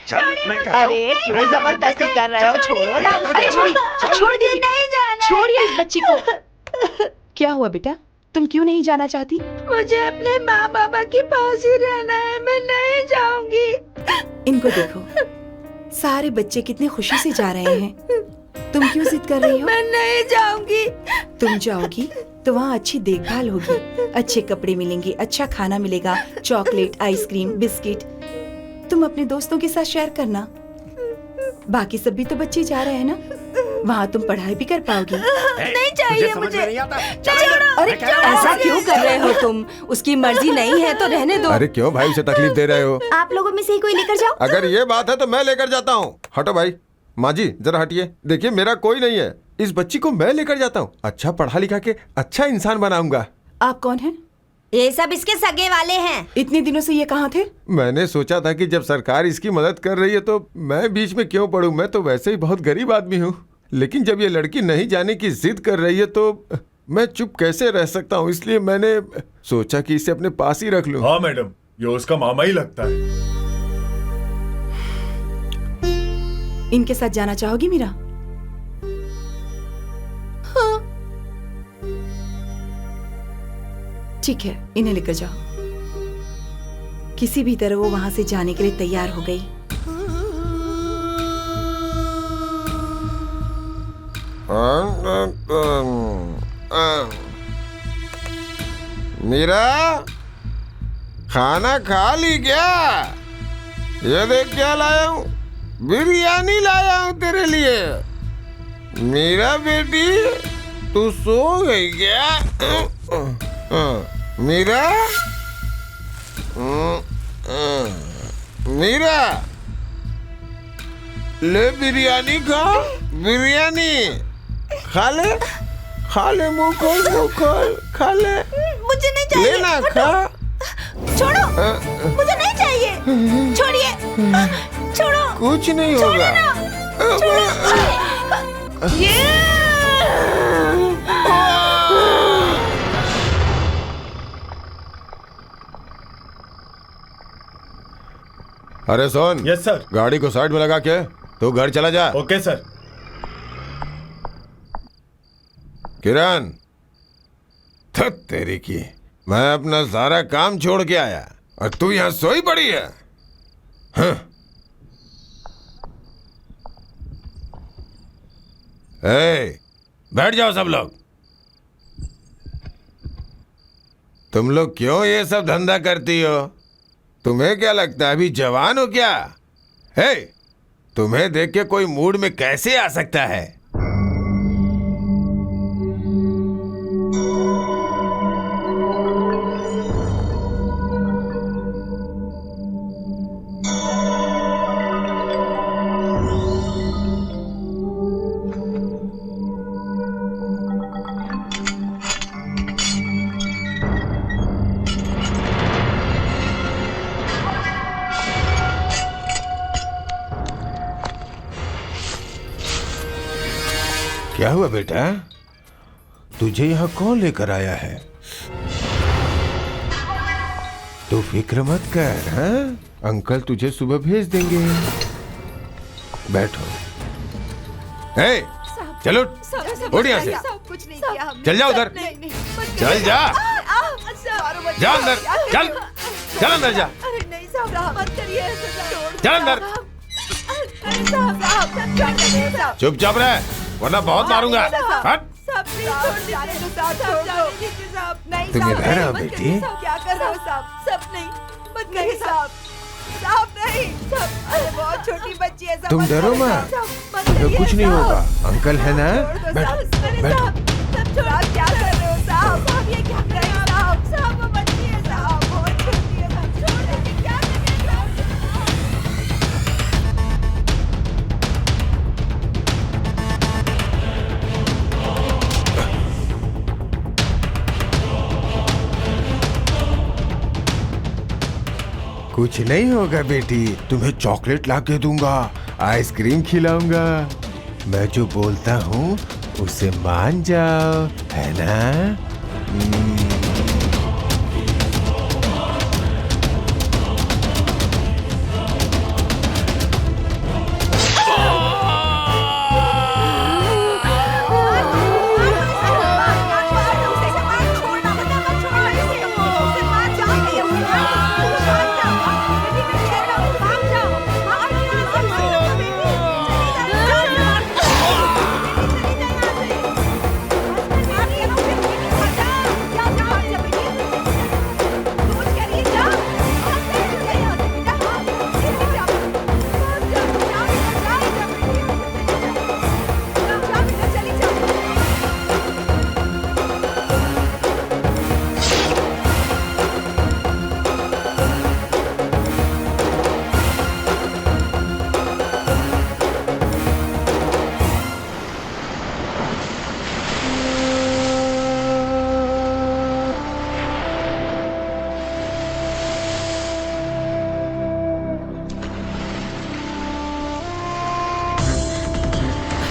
अरे क्यों जबरदस्ती कर रहे हो? छोड़ो ना। अरे छोड़िए, नहीं जाना। छोड़िए इस बच्ची को। क्या हुआ बेटा, तुम क्यों नहीं जाना चाहती? मुझे अपने माँ बाबा के पास ही रहना है, मैं नहीं जाऊंगी। इनको देखो, सारे बच्चे कितने खुशी से जा रहे हैं। तुम क्यों जिद कर रही हो? मैं नहीं जाऊंगी। तुम जाओगी तो वहाँ अच्छी देखभाल होगी, अच्छे कपड़े मिलेंगे, अच्छा खाना मिलेगा, चॉकलेट, आइसक्रीम, बिस्किट। तुम अपने दोस्तों के साथ शेयर करना। बाकी सब भी तो बच्चे जा रहे हैं ना, वहाँ तुम पढ़ाई भी कर पाओगी। नहीं चाहिए मुझे। अरे ऐसा क्यों कर रहे हो तुम? उसकी मर्जी नहीं है तो रहने दो। अरे क्यों भाई उसे तकलीफ दे रहे हो? आप लोगों में से ही कोई लेकर जाओ। अगर ये बात है तो मैं लेकर जाता हूँ। हटो भाई। माँ जी जरा हटिए। देखिए मेरा कोई नहीं है, इस बच्ची को मैं लेकर जाता हूँ। अच्छा पढ़ा लिखा के अच्छा इंसान बनाऊंगा। आप कौन हैं? ये सब इसके सगे वाले हैं। इतने दिनों से ये कहाँ थे? मैंने सोचा था कि जब सरकार इसकी मदद कर रही है तो मैं बीच में क्यों पड़ूं। मैं तो वैसे ही बहुत गरीब आदमी हूँ, लेकिन जब ये लड़की नहीं जाने की जिद कर रही है तो मैं चुप कैसे रह सकता हूँ। इसलिए मैंने सोचा कि इसे अपने पास ही रख लूं। हाँ मैडम, ये उसका मामा ही लगता है। इनके साथ जाना चाहोगी मीरा? हाँ। ठीक है, इन्हें लेकर जाओ। किसी भी तरह वो वहां से जाने के लिए तैयार हो गई। मीरा खाना खा ली क्या? ये देख क्या लाया हूँ, बिरयानी लाया हूँ तेरे लिए। मीरा बेटी तू सो गई क्या? मीरा मीरा ले बिरयानी खा, बिरयानी खा ले मुंह खोल खा ले। मुझे नहीं चाहिए। लेना खा। छोड़ो, मुझे नहीं चाहिए। छोड़िए, छोड़ो। कुछ नहीं होगा। अरे सोन, यस सर। गाड़ी को साइड में लगा के तू घर चला जा। Okay sir. किरण, थक तेरी की, मैं अपना सारा काम छोड़ के आया और तू यहाँ सोई पड़ी है। हाँ। बैठ जाओ सब लोग। तुम लोग क्यों ये सब धंधा करती हो? तुम्हें क्या लगता है अभी जवान हो क्या? तुम्हें देख के कोई मूड में कैसे आ सकता है? क्या हुआ बेटा? तुझे यहाँ कौन लेकर आया है? तू फिक्र मत कर, हाँ? अंकल तुझे सुबह भेज देंगे। बैठो। चलो, उठ यहाँ से। कुछ नहीं किया हमने। चल जा उधर। चल जा। जा अंदर। चल, चल अंदर जा। अरे नहीं साहब, मत करिए ऐसा। चल अंदर। अरे साहब, चुपचाप रह, वरना बहुत मारूंगा। हट। तुम इधर आओ बेटी। क्या कर रहे हो साहब? सब नहीं, मत करिए साहब। साहब नहीं, साहब, अरे बहुत छोटी बच्ची है। तुम डरो मत, कुछ नहीं होगा। अंकल है ना? बैठ, बैठ। क्या कर रहे हो साहब? साहब ये क्या कर रहे हो साहब? साहब वो बच्ची है साहब, बहुत छोटी है साहब। छोड़ दीजिए, क्या कर रहे हैं कुछ नहीं होगा बेटी, तुम्हें चॉकलेट ला के दूंगा, आइसक्रीम खिलाऊंगा। मैं जो बोलता हूँ उसे मान जाओ, है ना?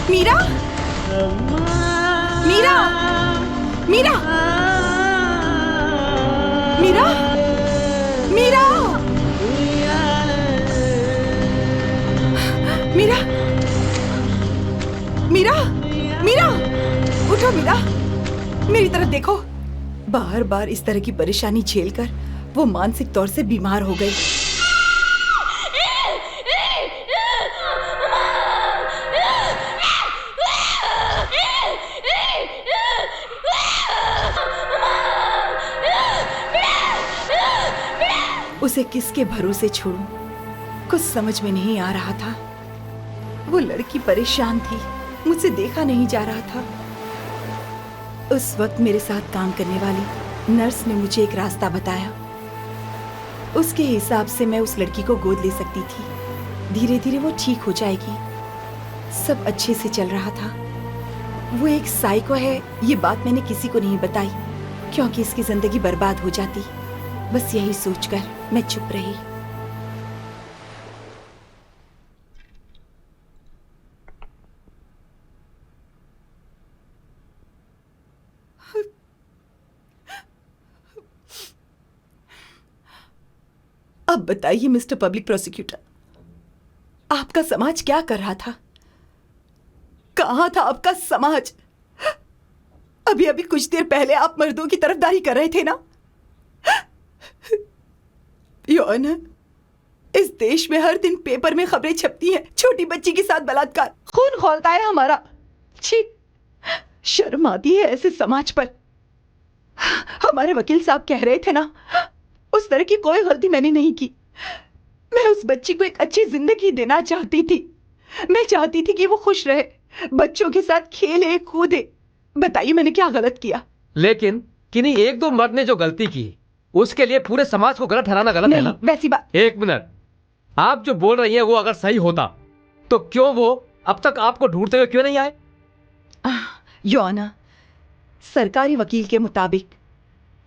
मीरा, मीरा, मीरा, मीरा, मीरा, मीरा, मीरा, मीरा, उठो मीरा, मेरी तरफ देखो। बार बार इस तरह की परेशानी झेलकर वो मानसिक तौर से बीमार हो गई। उसे किसके भरोसे छोड़ूं, कुछ समझ में नहीं आ रहा था। वो लड़की परेशान थी, मुझसे देखा नहीं जा रहा था। उस वक्त मेरे साथ काम करने वाली नर्स ने मुझे एक रास्ता बताया। उसके हिसाब से मैं उस लड़की को गोद ले सकती थी। धीरे धीरे वो ठीक हो जाएगी। सब अच्छे से चल रहा था। वो एक साइको है, ये बात मैंने किसी को नहीं बताई, क्योंकि इसकी जिंदगी बर्बाद हो जाती। बस यही सोचकर मैं चुप रही। अब बताइए मिस्टर पब्लिक प्रोसिक्यूटर, आपका समाज क्या कर रहा था? कहां था आपका समाज? अभी अभी कुछ देर पहले आप मर्दों की तरफदारी कर रहे थे ना? योर ऑनर, इस देश में हर दिन पेपर में खबरें छपती हैं, छोटी बच्ची के साथ बलात्कार, खून खौलता है हमारा। छी, शर्म आती है ऐसे समाज पर। हमारे वकील साहब कह रहे थे ना, उस तरह की कोई गलती मैंने नहीं की। मैं उस बच्ची को एक अच्छी जिंदगी देना चाहती थी। मैं चाहती थी कि वो खुश रहे, बच्चों के साथ खेले कूदे। बताइए मैंने क्या गलत किया? लेकिन किन्हीं एक दो मर्द ने जो गलती की, उसके लिए पूरे समाज को गलत ठहराना गलत है ना? वैसी बात। एक मिनट, आप जो बोल रही हैं वो अगर सही होता तो क्यों वो अब तक आपको ढूंढते हुए क्यों नहीं आए? योर ऑनर, सरकारी वकील के मुताबिक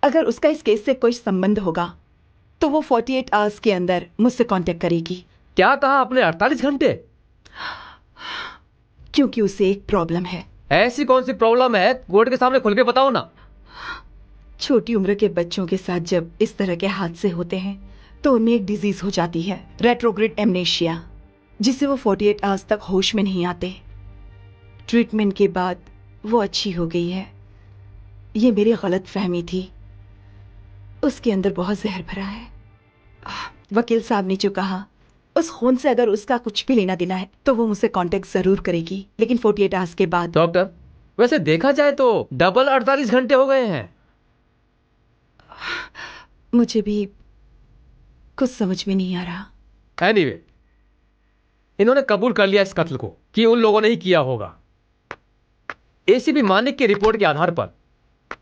अगर उसका इस केस से कोई संबंध होगा तो वो 48 आवर्स के अंदर मुझसे कांटेक्ट करेगी। क्या कहा आपने? 48 घंटे? क्योंकि उसे एक प्रॉब्लम है। ऐसी कौन सी प्रॉब्लम है? कोर्ट के सामने खुल के बताओ ना। छोटी उम्र के बच्चों के साथ जब इस तरह के हादसे होते हैं तो उनमें एक डिजीज हो जाती है, रेट्रोग्रेड एमनेशिया, जिससे वो 48 आवर्स तक होश में नहीं आते। ट्रीटमेंट के बाद वो अच्छी हो गई है। ये मेरी गलत फहमी थी। उसके अंदर बहुत जहर भरा है। वकील साहब ने जो कहा, उस खून से अगर उसका कुछ भी लेना देना है तो वो मुझसे कांटेक्ट जरूर करेगी, लेकिन 48 आवर्स के बाद। डॉक्टर, वैसे देखा जाए तो डबल 48 घंटे हो गए हैं। मुझे भी कुछ समझ में नहीं आ रहा। एनीवे, इन्होंने कबूल कर लिया इस कत्ल को कि उन लोगों ने ही किया होगा। एसीपी मानिक की रिपोर्ट के आधार पर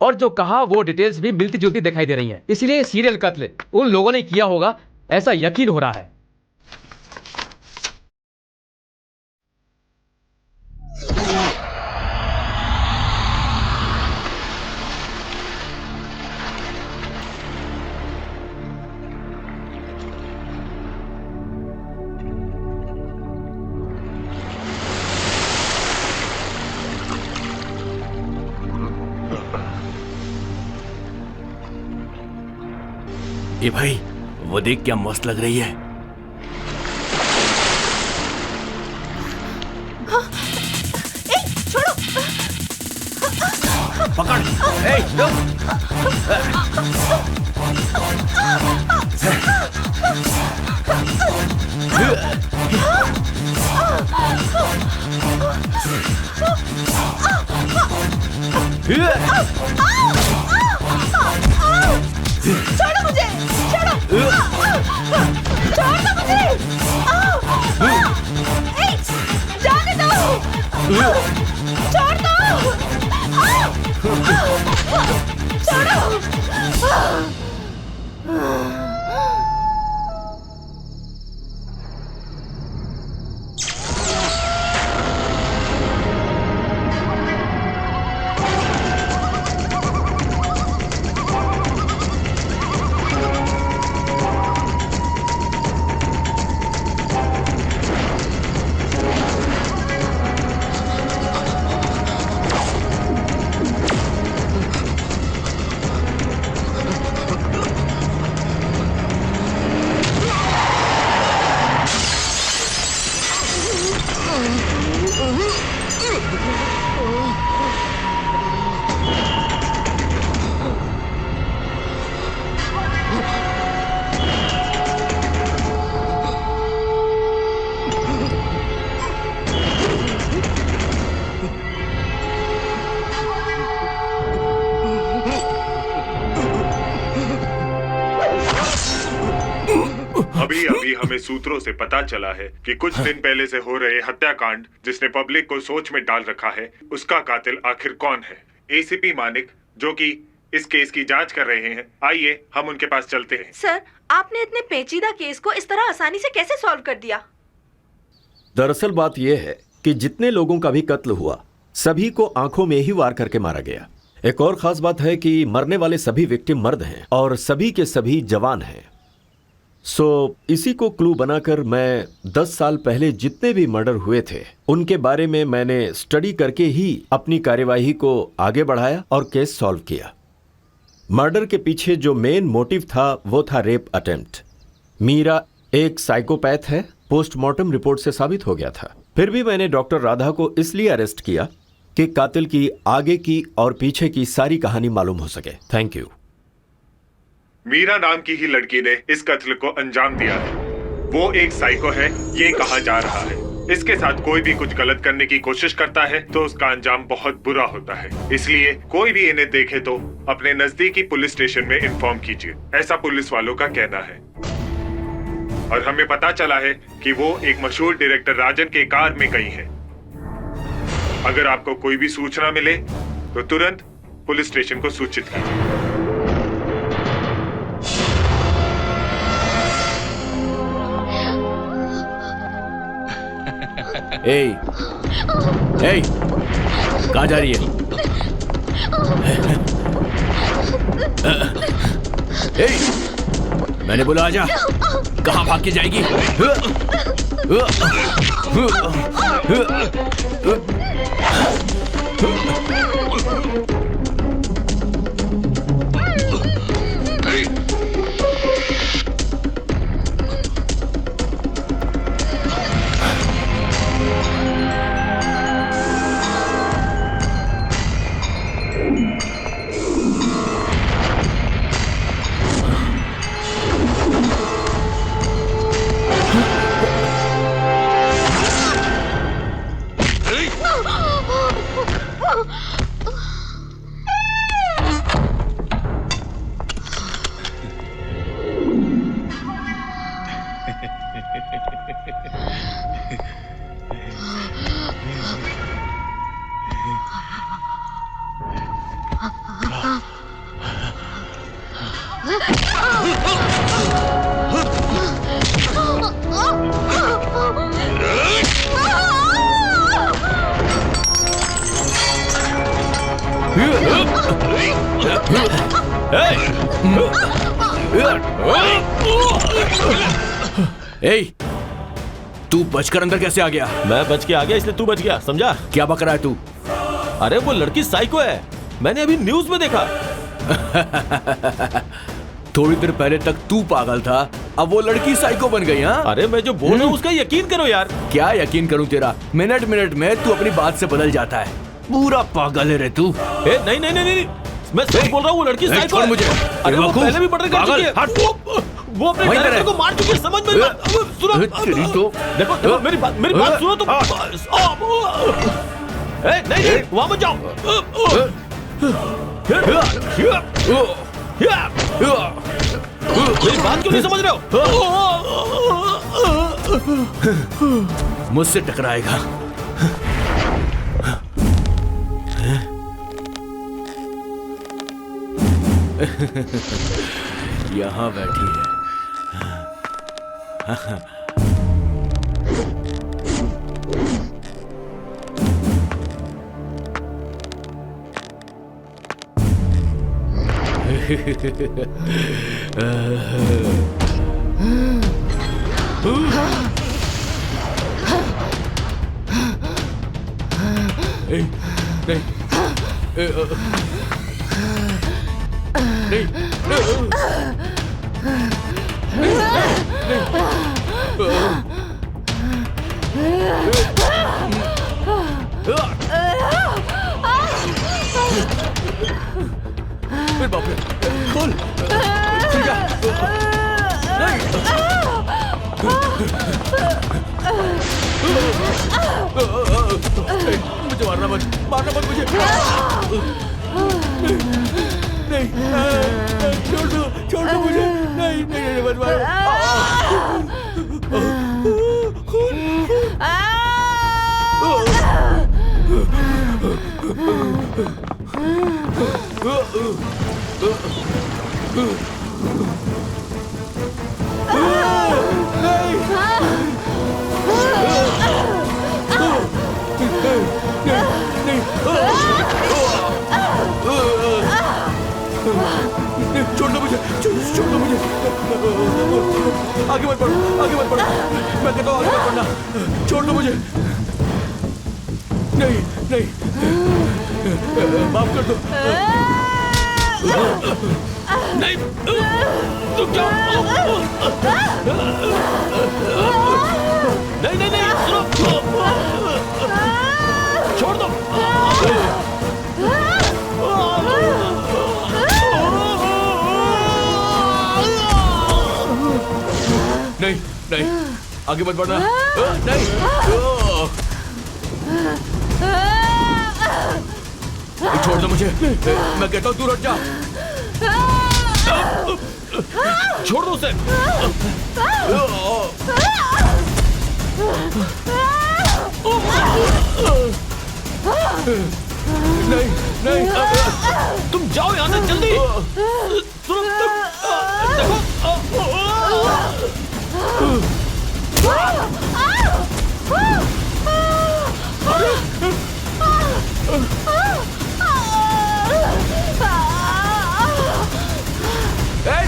और जो कहा वो डिटेल्स भी मिलती जुलती दिखाई दे रही हैं। इसलिए सीरियल कत्ल उन लोगों ने किया होगा ऐसा यकीन हो रहा है। ए भाई, वो देख क्या मस्त लग रही है। छोड़ो। पकड़। छोड़ो मुझे, छोड़ो। छोड़ दो मुझे। जाने दो। छोड़ दो। छोड़ो। अभी अभी हमें सूत्रों से पता चला है कि कुछ दिन पहले से हो रहे हत्याकांड जिसने पब्लिक को सोच में डाल रखा है, उसका कातिल आखिर कौन है। एसीपी मानिक, जो कि इस केस की जांच कर रहे हैं, आइए हम उनके पास चलते हैं। सर, आपने इतने पेचीदा केस को इस तरह आसानी से कैसे सॉल्व कर दिया? दरअसल बात यह है कि जितने लोगों का भी कत्ल हुआ, सभी को आंखों में ही वार करके मारा गया। एक और खास बात है कि मरने वाले सभी विक्टिम मर्द हैं और सभी के सभी जवान हैं। इसी को क्लू बनाकर मैं 10 साल पहले जितने भी मर्डर हुए थे उनके बारे में मैंने स्टडी करके ही अपनी कार्यवाही को आगे बढ़ाया और केस सॉल्व किया। मर्डर के पीछे जो मेन मोटिव था वो था रेप अटेम्प्ट। मीरा एक साइकोपैथ है, पोस्टमार्टम रिपोर्ट से साबित हो गया था। फिर भी मैंने डॉक्टर राधा को इसलिए अरेस्ट किया कि कातिल की आगे की और पीछे की सारी कहानी मालूम हो सके। Thank you. मीरा नाम की ही लड़की ने इस कत्ल को अंजाम दिया है। वो एक साइको है, ये कहा जा रहा है। इसके साथ कोई भी कुछ गलत करने की कोशिश करता है तो उसका अंजाम बहुत बुरा होता है। इसलिए कोई भी इन्हें देखे तो अपने नजदीकी पुलिस स्टेशन में इन्फॉर्म कीजिए, ऐसा पुलिस वालों का कहना है। और हमें पता चला है कि वो एक मशहूर डायरेक्टर राजन के कार में गई है। अगर आपको कोई भी सूचना मिले तो तुरंत पुलिस स्टेशन को सूचित कीजिए। कहाँ जा रही है? मैंने बोला आजा। कहाँ भाग के जाएगी? तू बचकर अंदर कैसे आ गया? मैं बच के आ गया इसलिए तू बच गया, समझा? क्या बक रहा है तू? अरे वो लड़की साइको है, मैंने अभी न्यूज में देखा। थोड़ी देर पहले तक तू पागल था, अब वो लड़की साइको बन गई। हाँ, अरे मैं जो बोल रहा हूँ उसका यकीन करो यार। क्या यकीन करूं तेरा? मिनट मिनट में तू अपनी बात से बदल जाता है। पूरा पागल है रे तू। नहीं नहीं नहीं नहीं, मैं सच बोल रहा हूँ, वो लड़की साइको है। मुझे अरे वो पहले भी मर्डर कर चुकी है। वो अपने डायरेक्टर को मार चुकी है, समझ में सुनो। देखो देखो मेरी बात सुनो तुम। नहीं वहां मत जाओ। मेरी बात क्यों नहीं समझ रहे हो? मुझसे टकराएगा। यहाँ बैठी है। मुझे मारना मत मुझे। नहीं, छोड़ दो मुझे। नहीं मत मारो। नहीं मुझे, छोड़ दो मुझे। आगे मत बढ़ो, आगे मत बढ़ो। मैं कहता हूँ आगे मत बढ़ना, छोड़ दो मुझे। नहीं नहीं, माफ कर दो। नहीं, तुम क्या? नहीं नहीं नहीं, सुनो, छोड़ दो। नहीं नहीं, आगे मत बढ़ना। नहीं, छोड़ दो मुझे। मैं कहता हूँ तू हट जा। छोड़ दो उसे। नहीं नहीं, तुम जाओ यहाँ से जल्दी। सुनो, देखो।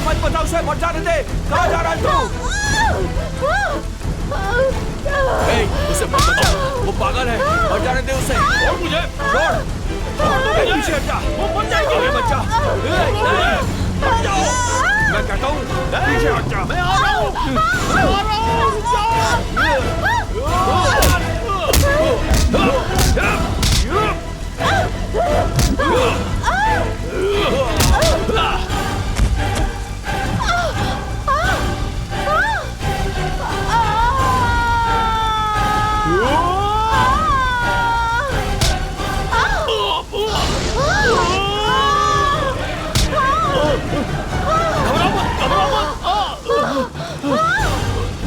मत बताओ उसे, मत जाने दे। कहाँ जा रहा है तू? उसे मत बताओ, वो पागल है। मत जाने दे उसे। छोड़ मुझे, छोड़। पीछे हट जा, वो मर जाएगी। मत जा, मत जाओ। मैं कहता हूँ पीछे हट जा। मैं आ रहा हूँ, मैं आ रहा हूँ।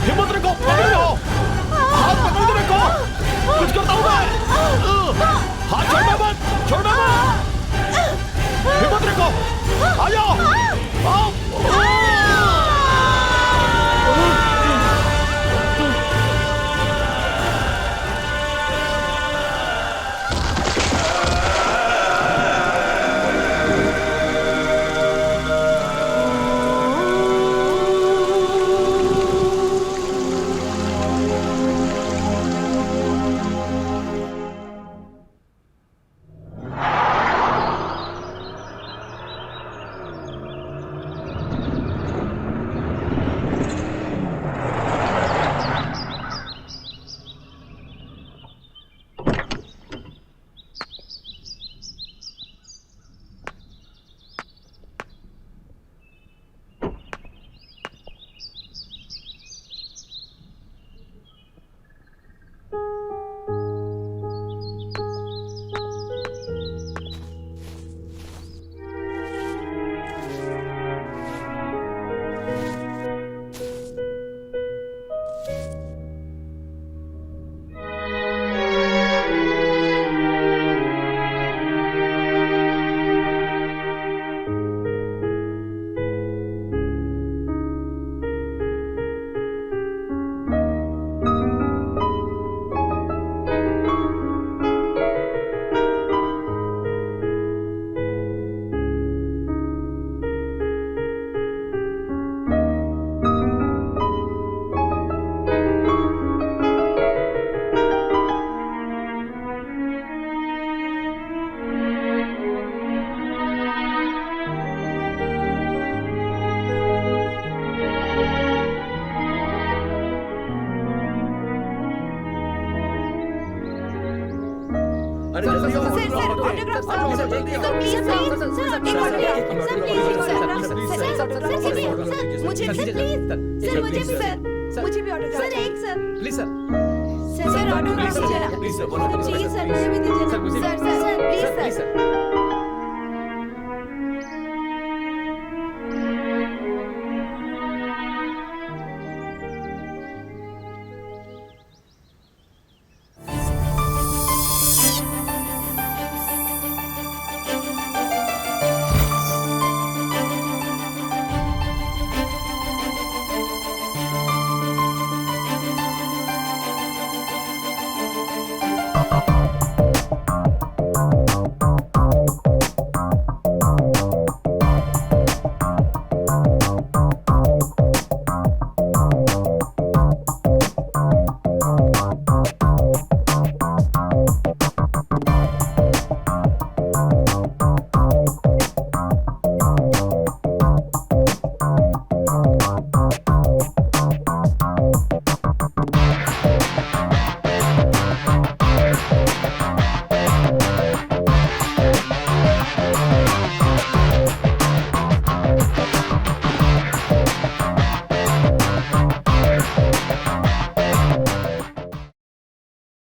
हिम्मत रखो, पकड़ लो। हाथ पकड़ के रखो। कुछ करता हूँ मैं। हाथ छोड़ना मत, छोड़ना मत। हिम्मत रखो, आ जाओ। आओ। मुझे भी